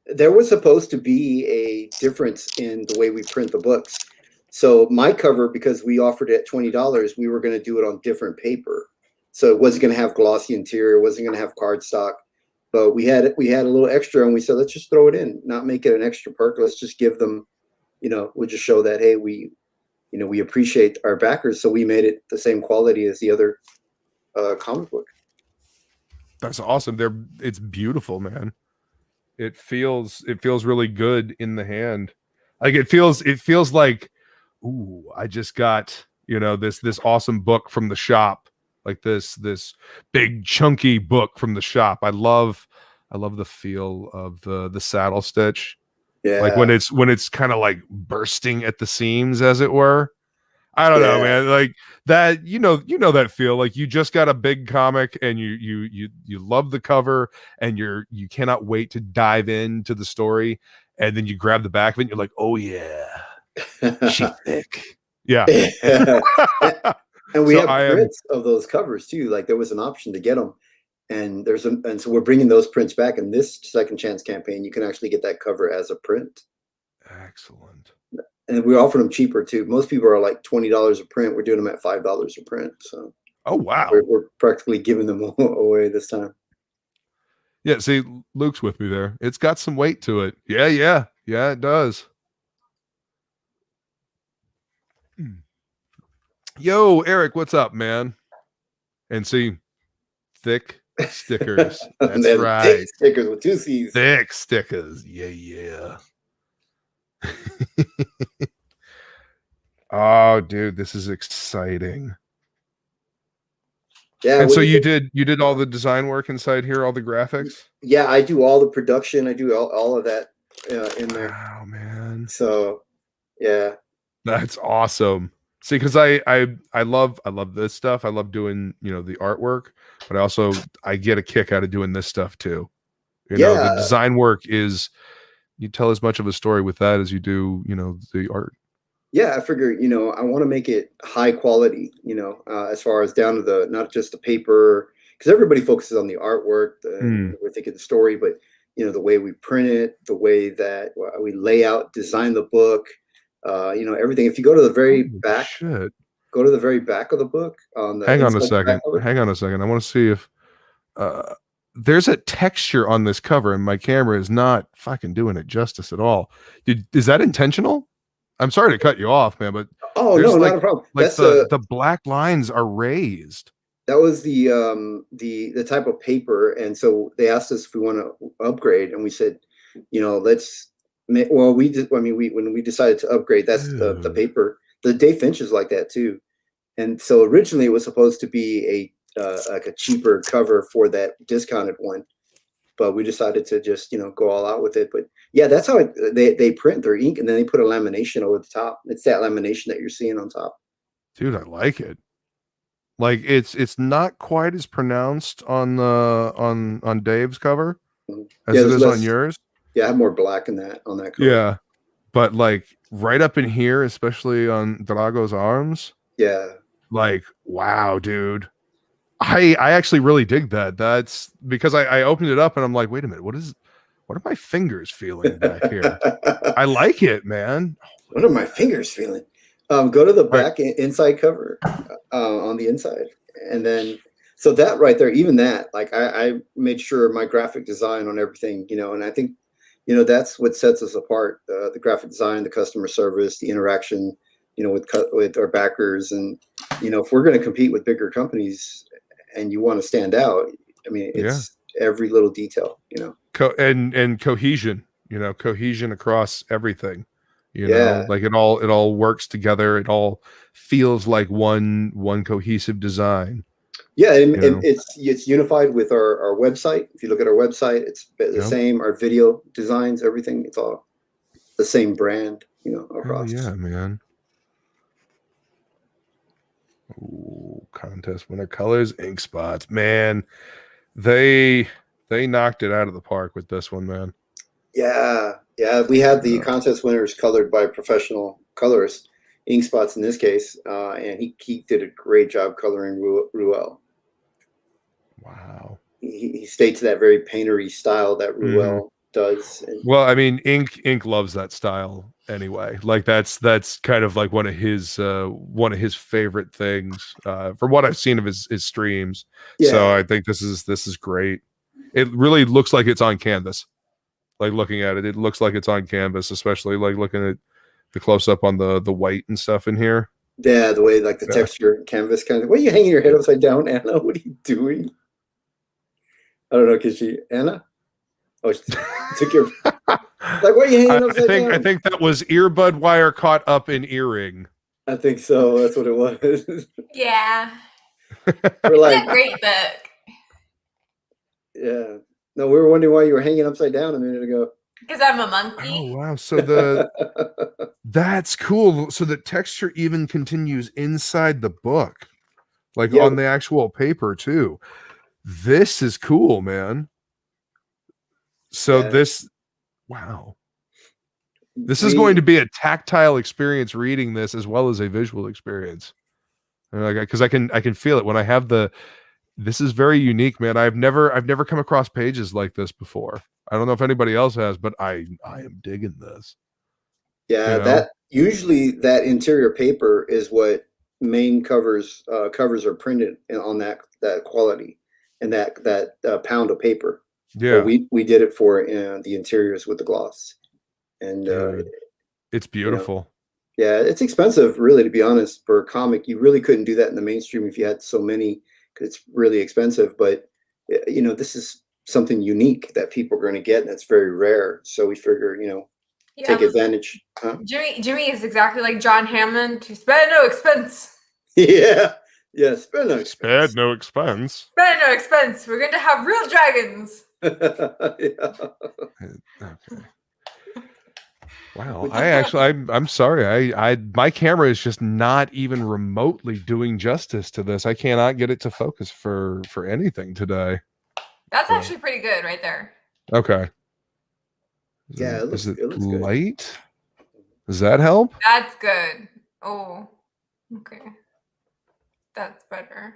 there was supposed to be a difference in the way we print the books. So my cover, because we offered it at $20, we were going to do it on different paper. So it wasn't going to have glossy interior, it wasn't going to have cardstock. But we had a little extra, and we said, let's just throw it in, not make it an extra perk. Let's just give them, we'll just show that, hey, we appreciate our backers. So we made it the same quality as the other comic book. That's awesome. It's beautiful, man. It feels really good in the hand. Like it feels like, ooh, I just got, this awesome book from the shop. Like this big chunky book from the shop. I love the feel of the saddle stitch. Yeah. Like when it's kind of like bursting at the seams, as it were. I don't know, man. Like that, you know that feel. Like you just got a big comic and you love the cover and you cannot wait to dive into the story, and then you grab the back of it and you're like, oh yeah, she's thick. Yeah. And we have prints of those covers too. Like there was an option to get them, and so we're bringing those prints back. In this second chance campaign, you can actually get that cover as a print. Excellent. And we offer them cheaper too. Most people are like $20 a print. We're doing them at $5 a print. So, oh wow, we're practically giving them away this time. Yeah, see, Luke's with me there. It's got some weight to it. Yeah, it does. Yo, Eric, what's up, man? And see, thick stickers. That's right. Thick stickers with 2 C's. Thick stickers. Yeah. Oh, dude, this is exciting. Yeah. And so you did all the design work inside here, all the graphics? Yeah, I do all the production. I do all of that in there. Wow, man. So, yeah. That's awesome. See, because I love this stuff. I love doing, the artwork, but I get a kick out of doing this stuff too. You know, the design work is, you tell as much of a story with that as you do, the art. Yeah, I figure, I want to make it high quality, as far as down to not just the paper, because everybody focuses on the artwork, we're thinking the story, but, the way we print it, the way that we lay out, design the book, everything. If you go to the very back, go to the very back of the book. Hang on a second. I want to see if there's a texture on this cover, and my camera is not fucking doing it justice at all. Is that intentional? I'm sorry to cut you off, man, but no, not a problem. Like the black lines are raised. That was the type of paper, and so they asked us if we want to upgrade, and we said, let's. Well, when we decided to upgrade, that's the paper. The Dave Finch is like that too, and so originally it was supposed to be like a cheaper cover for that discounted one, but we decided to just go all out with it. But yeah, that's how they print their ink, and then they put a lamination over the top. It's that lamination that you're seeing on top. Dude, I like it. Like it's not quite as pronounced on on Dave's cover as it is on yours. Yeah, I have more black on that cover. Yeah, but like right up in here, especially on Drago's arms. Yeah. Like, wow, dude. I actually really dig that. That's because I opened it up and I'm like, wait a minute, what are my fingers feeling back here? I like it, man. What are my fingers feeling? Go to the back inside cover on the inside, and then so that right there, even that, like I made sure my graphic design on everything, and I think that's what sets us apart: the graphic design, the customer service, the interaction, with our backers, and if we're going to compete with bigger companies, and you want to stand out, I mean, it's every little detail, and cohesion, cohesion across everything. Like it all works together. It all feels like one cohesive design. Yeah, and it's unified with our website. If you look at our website, it's the same. Our video designs, everything, it's all the same brand, across. Oh, yeah, man. Ooh, contest winner colors, ink spots. Man, they knocked it out of the park with this one, man. Yeah, we had the contest winners colored by professional colorists, ink spots in this case, and he did a great job coloring Ruel. Wow. He states that very paintery style that Ruel does. Well, I mean, ink loves that style anyway. Like that's kind of like one of his favorite things from what I've seen of his streams. Yeah. So I think this is great. It really looks like it's on canvas. Like looking at it, it looks like it's on canvas, especially like looking at the close up on the white and stuff in here. Yeah, the way like the texture canvas kind of. What are you hanging your head upside down, Anna? What are you doing? I don't know, cause Anna? Oh, she took your like. What are you hanging upside down? I think that was earbud wire caught up in earring. I think so. That's what it was. Yeah. We're like great book. Yeah. No, we were wondering why you were hanging upside down a minute ago. Because I'm a monkey. Oh wow! So that's cool. So the texture even continues inside the book, like on the actual paper too. This is cool, man. So wow. This is going to be a tactile experience reading this as well as a visual experience. Because I can feel it when I have this is very unique, man. I've never come across pages like this before. I don't know if anybody else has, but I am digging this. Yeah, that usually that interior paper is what main covers are printed on that quality and that pound of paper. Yeah, but we did it for the interiors with the gloss, and it's beautiful. Yeah, it's expensive, really, to be honest. For a comic, you really couldn't do that in the mainstream if you had so many, because it's really expensive. But this is something unique that people are going to get, and it's very rare. So we figure, take advantage. Huh? Jimmy is exactly like John Hammond. To spare no expense. Yeah, spare no expense. Spared no expense. Spare no expense. We're going to have real dragons. Okay. Wow, I'm sorry. My camera is just not even remotely doing justice to this. I cannot get it to focus for anything today. That's actually pretty good right there. Okay. Yeah, is it looks light? Does that help? That's good. Oh, okay. That's better.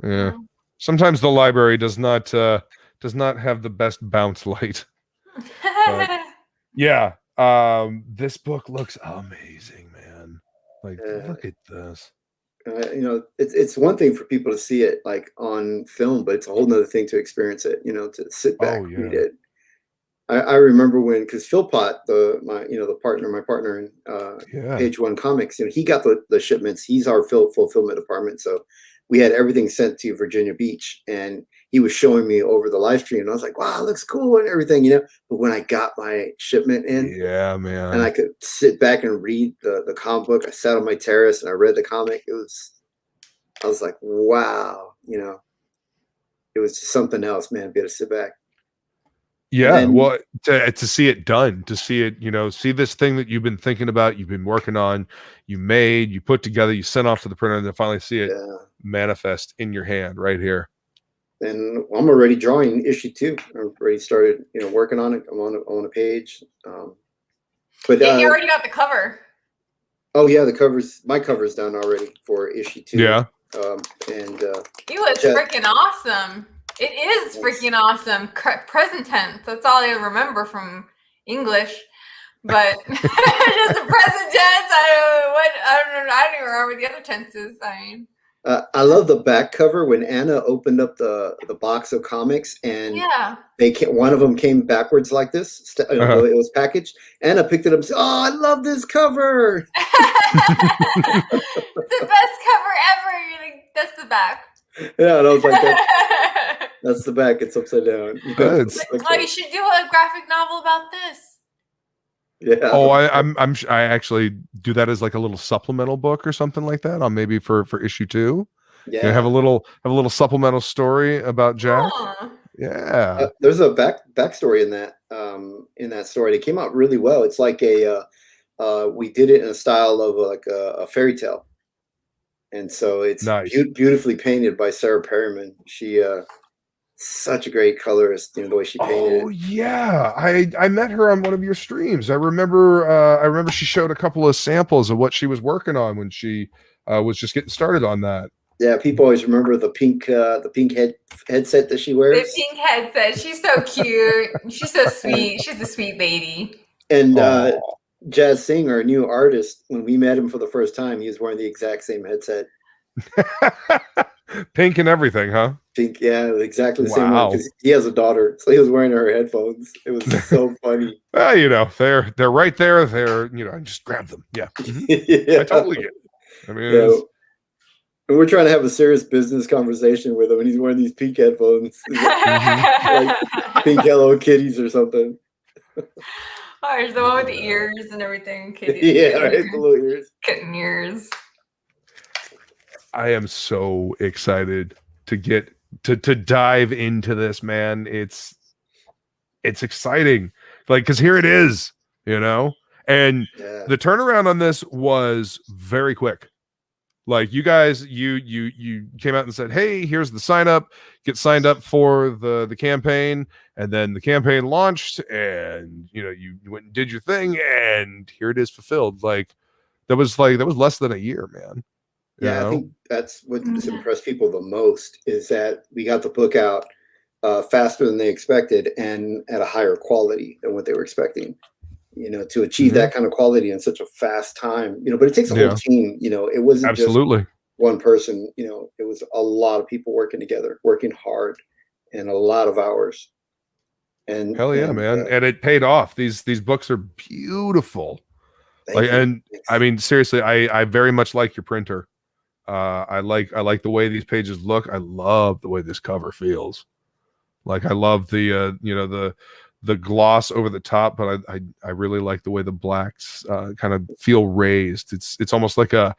Yeah. Sometimes the library does not have the best bounce light. But, yeah. This book looks amazing, man. Like, look at this. It's one thing for people to see it like on film, but it's a whole nother thing to experience it. To sit back and read it. I remember when, because Philpott, my partner in PageOne Comics, he got the shipments. He's our fulfillment department, so we had everything sent to Virginia Beach, and he was showing me over the live stream, and I was like, "Wow, it looks cool," and everything, But when I got my shipment in, yeah, man, and I could sit back and read the comic book, I sat on my terrace and I read the comic. I was like, "Wow," It was just something else, man. Be able to sit back. Yeah, well, to see it done, to see it, see this thing that you've been thinking about, you've been working on, you made, you put together, you sent off to the printer, and then finally see it manifest in your hand right here. And I'm already drawing issue 2. I've already started, working on it. I'm on a page. But you already got the cover. Oh yeah, my cover's done already for issue 2. Yeah. And you look freaking awesome. It is freaking awesome. Present tense. That's all I remember from English. But just the present tense. I don't even remember the other tenses. I love the back cover when Anna opened up the box of comics, and one of them came backwards like this. It was packaged. Anna picked it up and said, "Oh, I love this cover." The best cover ever. You're like, that's the back. Yeah, and I was like, that's the back. It's upside down. You should do a graphic novel about this. Yeah. Oh, I actually do that as like a little supplemental book or something like that. On maybe for issue 2. Yeah. Have a little supplemental story about Jack. Yeah. There's a backstory in that story. It came out really well. It's like we did it in a style of like a fairy tale. And so it's nice. Beautifully painted by Sarah Perryman. She such a great colorist, the way she painted. Oh yeah, I met her on one of your streams. I remember she showed a couple of samples of what she was working on when she was just getting started on that. Yeah, people always remember the pink headset that she wears. The pink headset. She's so cute. She's so sweet. She's a sweet lady. And Jazz Singh, our new artist, when we met him for the first time, he was wearing the exact same headset. Pink and everything, huh? Pink, yeah, exactly the same one. Because he has a daughter, so he was wearing her headphones. It was so funny. Well, they're right there. I just grab them. Yeah, I totally get it. I mean, and we're trying to have a serious business conversation with him, and he's wearing these pink headphones, like pink Hello Kitties or something. Oh, there's the one with the ears and everything. Kitties. Yeah, right, the little ears. Kitten ears. I am so excited to get to dive into this, man. It's exciting like, because here it is, you know. And the turnaround on this was very quick. Like, you guys, you came out and said, hey, here's the sign up, get signed up for the campaign, and then the campaign launched, and you went and did your thing, and here it is fulfilled. Like that was less than a year, man. Yeah, I think that's what has impressed people the most, is that we got the book out faster than they expected and at a higher quality than what they were expecting. To achieve that kind of quality in such a fast time, but it takes a whole team, it wasn't just one person, it was a lot of people working together, working hard, and a lot of hours. And hell yeah, man. And it paid off. These books are beautiful. I mean, seriously, I very much like your printer. I like the way these pages look. I love the way this cover feels. Like, I love the gloss over the top, but I really like the way the blacks kind of feel raised. It's almost like a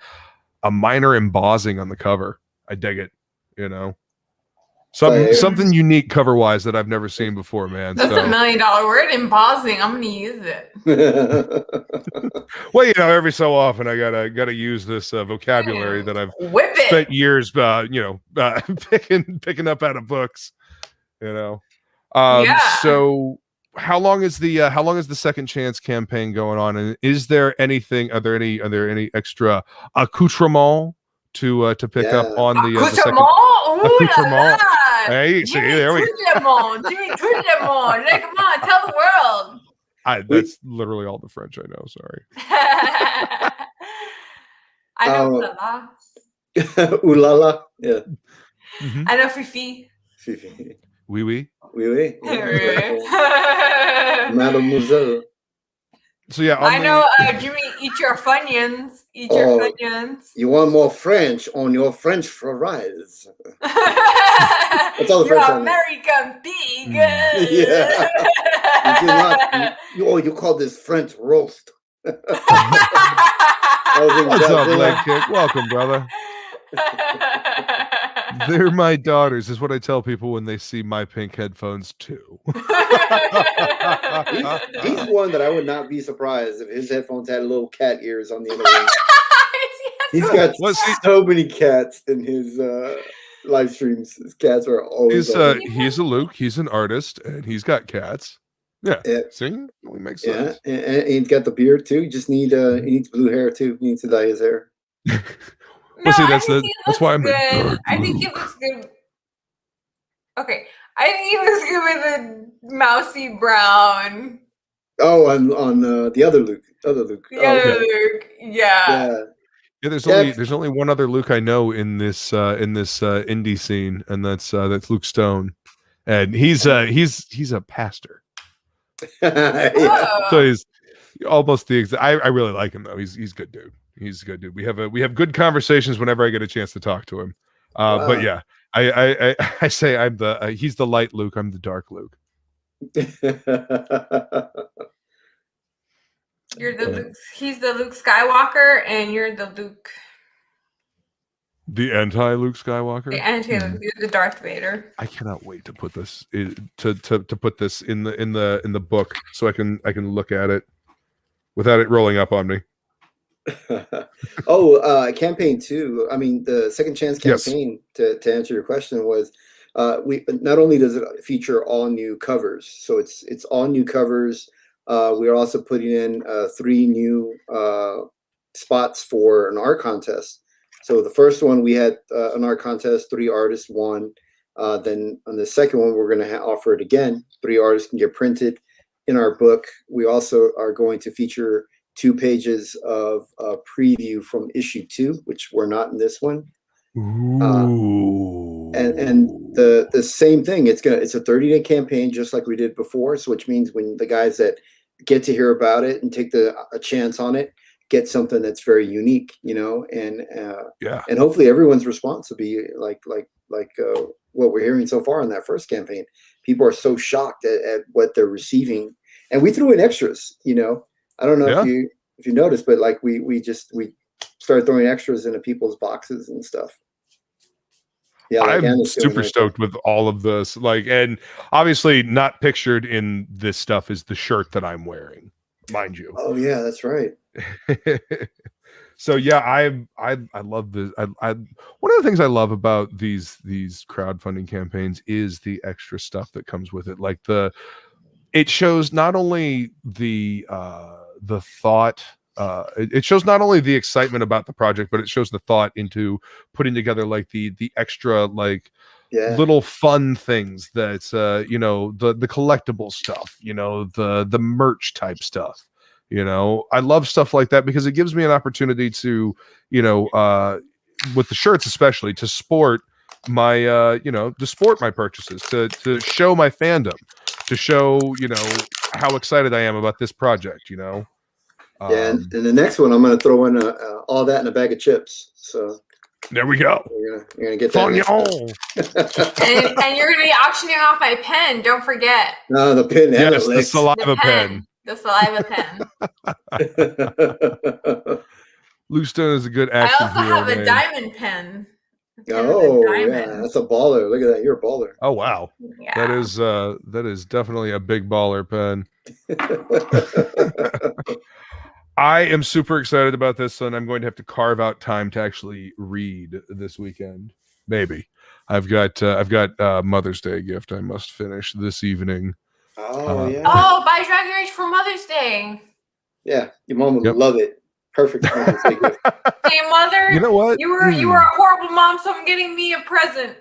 minor embossing on the cover. I dig it, something unique cover wise that I've never seen before, man. That's $1 million word, embossing. I'm gonna use it. Well, every so often I gotta use this vocabulary that I've spent years picking up out of books, So how long is the Second Chance campaign going on, and are there any extra accoutrement to pick up on the second accoutrement? Hey, see, there we go. Jimmy Accoutrement. Like, come on, tell the world. That's literally all the French I know. Sorry. I know Ulala. Ulala. Yeah. I know Fifi. Fifi. Oui, oui. Oui, oui. Mademoiselle. So yeah, I know Jimmy, eat your Funyuns. Eat your Funyuns. You want more French on your French fries. That's all the You're French American pig. Yeah. You call this French roast. What's up, leg kick? Welcome, brother. They're my daughters, is what I tell people when they see my pink headphones too. He's one that I would not be surprised if his headphones had little cat ears on the other end. He's got so many cats in his live streams. His cats are always. He's a Luke. He's an artist, and he's got cats. Yeah. See, it only makes sense. Yeah, and he's got the beard too. You just need he needs blue hair too. He needs to dye his hair. Well, see, that's why I'm good. I think he looks good. Okay, I think he looks good with the mousy brown. Oh, on the other Luke. Luke. Yeah. Yeah, there's only one other Luke I know in this indie scene, and that's Luke Stone, and he's a pastor. Yeah. So he's almost the exact. I really like him though. He's good dude. He's a good dude. We have good conversations whenever I get a chance to talk to him. Wow. But yeah, I say I'm he's the light Luke. I'm the dark Luke. You're the Luke. He's the Luke Skywalker, and you're the Luke. The anti-Luke Skywalker. The anti-Luke. You're the Darth Vader. I cannot wait to put this to put this in the book so I can look at it without it rolling up on me. Campaign 2. I mean, the Second Chance campaign. Yes. To answer your question was, we not only does it feature all new covers, so it's all new covers. We are also putting in 3 new spots for an art contest. So the first one we had an art contest, 3 artists won. Then on the second one, we're going to offer it again. 3 artists can get printed in our book. We also are going to feature 2 pages of preview from issue 2, which were not in this one. Ooh. And the same thing. It's a 30-day campaign, just like we did before. So which means when the guys that get to hear about it and take a chance on it, get something that's very unique, and hopefully everyone's response will be like what we're hearing so far in that first campaign. People are so shocked at what they're receiving, and we threw in extras. I don't know if you noticed, but like we started throwing extras into people's boxes and stuff. Yeah, like I'm super stoked with all of this. Like, and obviously not pictured in this stuff is the shirt that I'm wearing, mind you. Oh yeah, that's right. So yeah, I love this. I one of the things I love about these crowdfunding campaigns is the extra stuff that comes with it. Like it shows not only the thought. It shows not only the excitement about the project, but it shows the thought into putting together like the extra like little fun things that you know, the collectible stuff, you know, the merch type stuff. You know, I love stuff like that because it gives me an opportunity to, you know, with the shirts especially, to sport my you know, to sport my purchases, to show my fandom, to show, you know, how excited I am about this project, you know. Yeah, and the next one I'm going to throw in all that in a bag of chips. So there we go. You're gonna get that. and you're going to be auctioning off my pen. Don't forget. No, the pen. Yes, the saliva pen. The saliva pen. Loose Stone is a good action. I also have a diamond pen. Oh yeah, that's a baller. Look at that. You're a baller. Oh wow. Yeah. That is definitely a big baller pen. I am super excited about this, and I'm going to have to carve out time to actually read this weekend. Maybe. I've got Mother's Day gift I must finish this evening. Oh yeah. Oh, buy Dragonrage for Mother's Day. Yeah, your mom would love it. Perfect Mother's Day gift. Hey mother, you know what? You were a horrible mom, so I'm getting me a present.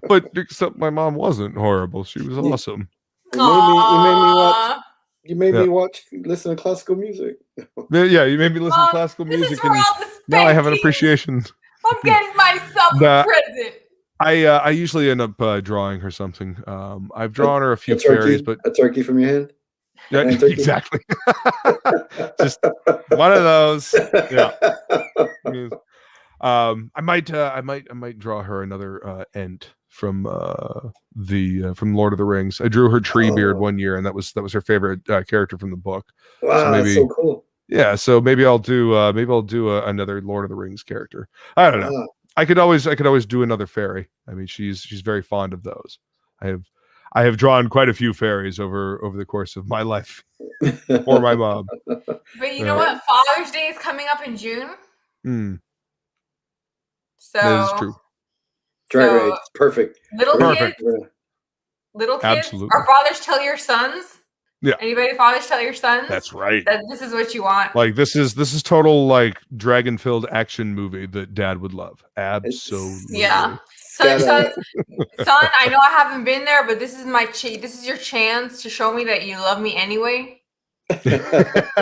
But except my mom wasn't horrible. She was awesome. You made me listen to classical music. Yeah, you made me listen to classical music, and now I have an appreciation. I'm getting myself a present. I usually end up drawing her something. I've drawn her a few fairies, but a turkey from your hand. Yeah, exactly. Just one of those. Yeah. I might draw her another Ent from Lord of the Rings. I drew her Treebeard one year, and that was her favorite character from the book. Wow, so maybe, that's so cool. Yeah, so maybe I'll do another Lord of the Rings character. I don't know. I could always do another fairy. I mean, she's very fond of those. I have drawn quite a few fairies over the course of my life for my mom. But you know what? Father's Day is coming up in June. So that is true. Dragonrage, perfect. Little kids. Absolutely. Our fathers tell your sons. Yeah. Anybody fathers tell your sons? That's right. That this is what you want. Like this is total like dragon-filled action movie that Dad would love. Absolutely. Yeah. Son, I know I haven't been there, but this is this is your chance to show me that you love me anyway.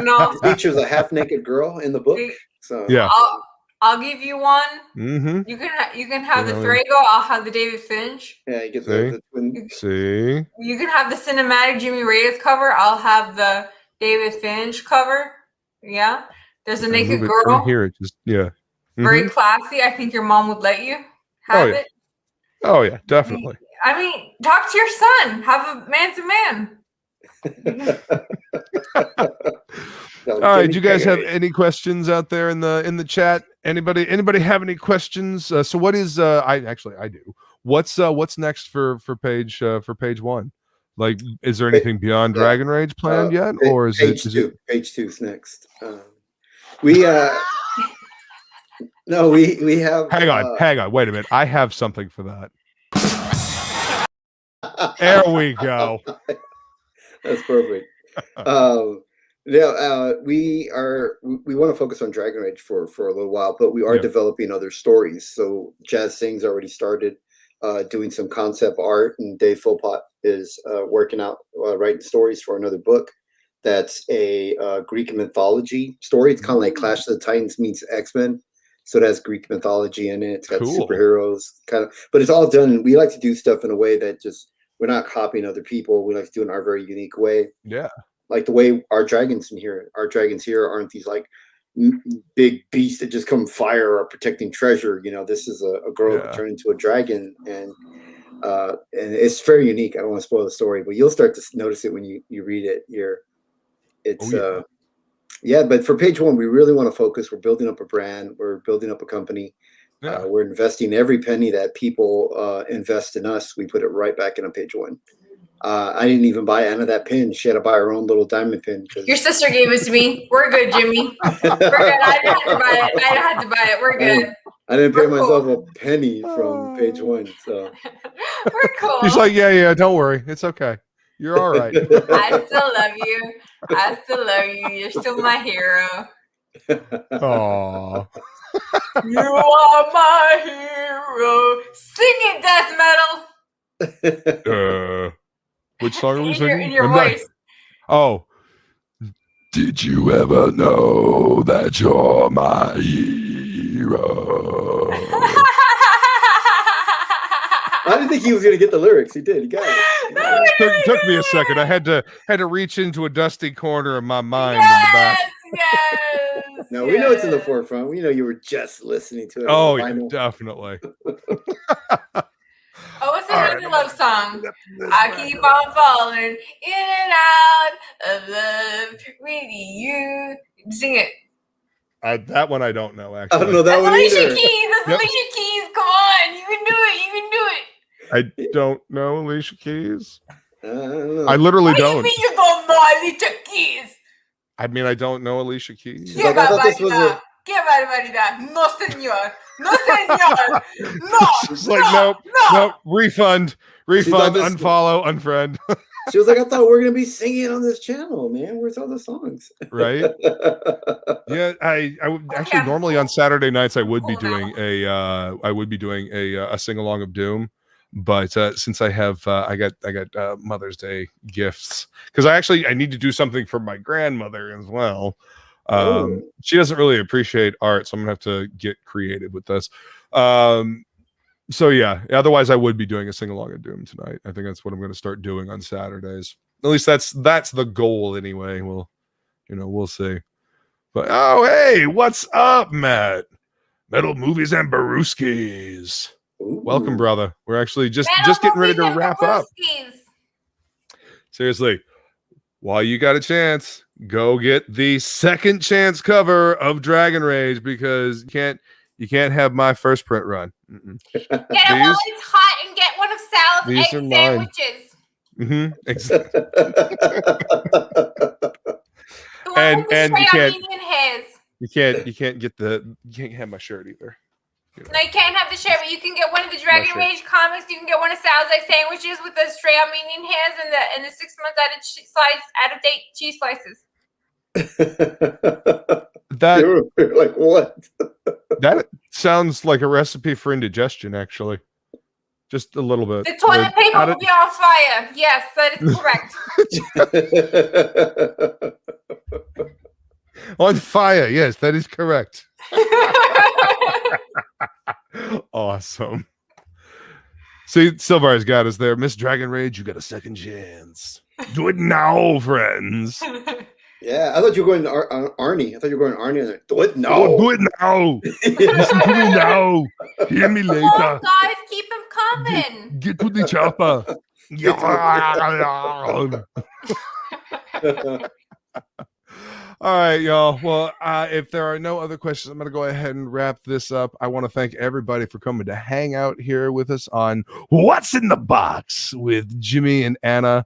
No. Features a half-naked girl in the book. So yeah. I'll give you one. Mm-hmm. You can have the Thrago. I'll have the David Finch. Yeah, you get the twin. See. You can have the cinematic Jimmy Reyes cover. I'll have the David Finch cover. Yeah. There's a naked girl. Here, just Very classy. I think your mom would let you have it. Oh yeah, definitely. I mean, talk to your son. Have a man to man. All right, do you guys have any questions out there in the chat? Anybody have any questions? So what is I do. What's next for PageOne? Like, is there anything beyond Dragonrage planned yet, or is Page Two's next? We no, we have. Hang on, wait a minute. I have something for that. There we go. That's perfect. We want to focus on Dragonrage for a little while, but we are developing other stories. So Jazz Singh's already started doing some concept art, and Dave Philpott is working out writing stories for another book. That's a Greek mythology story. It's kind of like Clash of the Titans meets X-Men. So it has Greek mythology in it. It's got superheroes kind of, but it's all done. We like to do stuff in a way that we're not copying other people. We like to do it in our very unique way. Yeah. Like the way our dragons here aren't these like big beasts that just come fire or protecting treasure. You know, this is a girl that turned into a dragon, and it's very unique. I don't want to spoil the story, but you'll start to notice it when you read it. But for PageOne, we really want to focus. We're building up a brand. We're building up a company. Yeah. We're investing every penny that people invest in us. We put it right back in a PageOne. I didn't even buy Anna that pin. She had to buy her own little diamond pin. Your sister gave it to me. We're good, Jimmy. We're good. I didn't have to buy it. I had to buy it. We're good. I didn't pay myself a penny from PageOne. So we're cool. He's like, yeah, don't worry. It's okay. You're all right. I still love you. I still love you. You're still my hero. Aww. You are my hero. Sing it, death metal. Which song are we singing? In your voice. Oh. Did you ever know that you're my hero? I didn't think he was going to get the lyrics. He did. He got it. Took me a second. I had to reach into a dusty corner of my mind in the back. Yes. No, we know it's in the forefront. We know you were just listening to it. Oh, yeah, definitely. Oh, what's another love song? I keep on falling in and out of love with you. Sing it. That one I don't know, actually. I don't know that one Alicia either. Keys. That's Alicia Keys. Come on. You can do it. You can do it. I don't know Alicia Keys. I don't know. I literally don't. What do you mean you don't know Alicia Keys? I mean, I don't know Alicia Keys. Like, I thought this was a... Que barbaridad. No, señor. No, señor. No. She's like, nope. Refund, unfollow, unfriend. She was like, I thought we were going to be singing on this channel, man. Where's all the songs? Right? Yeah, I would actually normally on Saturday nights I would be doing a sing along of Doom, but since I have I got Mother's Day gifts because I need to do something for my grandmother as well. She doesn't really appreciate art, so I'm gonna have to get creative with this. So yeah, otherwise I would be doing a sing along of Doom tonight. I think that's what I'm going to start doing on Saturdays. At least that's the goal anyway. We'll see. But oh, hey, what's up, Matt? Metal Movies and Baruskis. Welcome, brother. We're actually just getting ready to wrap up. Seriously, while you got a chance, go get the second chance cover of Dragonrage because you can't have my first print run. Get it while it's hot and get one of Sal's egg sandwiches. Exactly. and you can't have my shirt either. No, you can't have the shirt, but you can get one of the Dragonrage comics. You can get one of Sal's egg sandwiches with the straight Armenian hairs and the 6 months out of date cheese slices. You're like, what? That sounds like a recipe for indigestion, actually. Just a little bit. The toilet paper will be on fire. Yes, that is correct. On fire, yes, that is correct. Awesome. See, Silvar's got us there. Miss Dragonrage, you got a second chance. Do it now, friends. Yeah, I thought you were going to Arnie. I thought you were going to Arnie. Do it now. Oh, do it now. Listen to me now. Hear me later. Oh, guys, keep him coming. Get to the chopper. All right, y'all. Well, if there are no other questions, I'm going to go ahead and wrap this up. I want to thank everybody for coming to hang out here with us on What's in the Box with Jimmy and Anna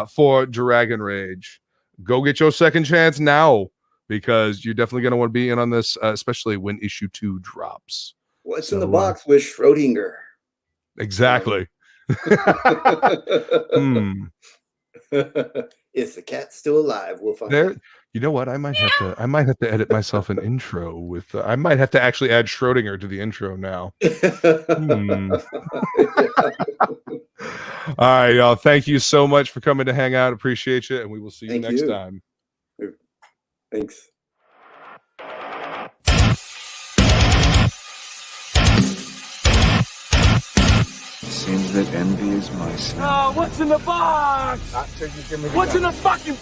for Dragonrage. Go get your second chance now because you're definitely going to want to be in on this, especially when issue 2 drops. What's in the box with Schrodinger? Exactly. Is the cat still alive? We'll find out. You know what? I might have to edit myself an intro with. I might have to actually add Schrodinger to the intro now. All right, y'all. Thank you so much for coming to hang out. Appreciate you, and we will see you next time. Thanks. Seems that envy is my sin. Oh, what's in the box? What's in the fucking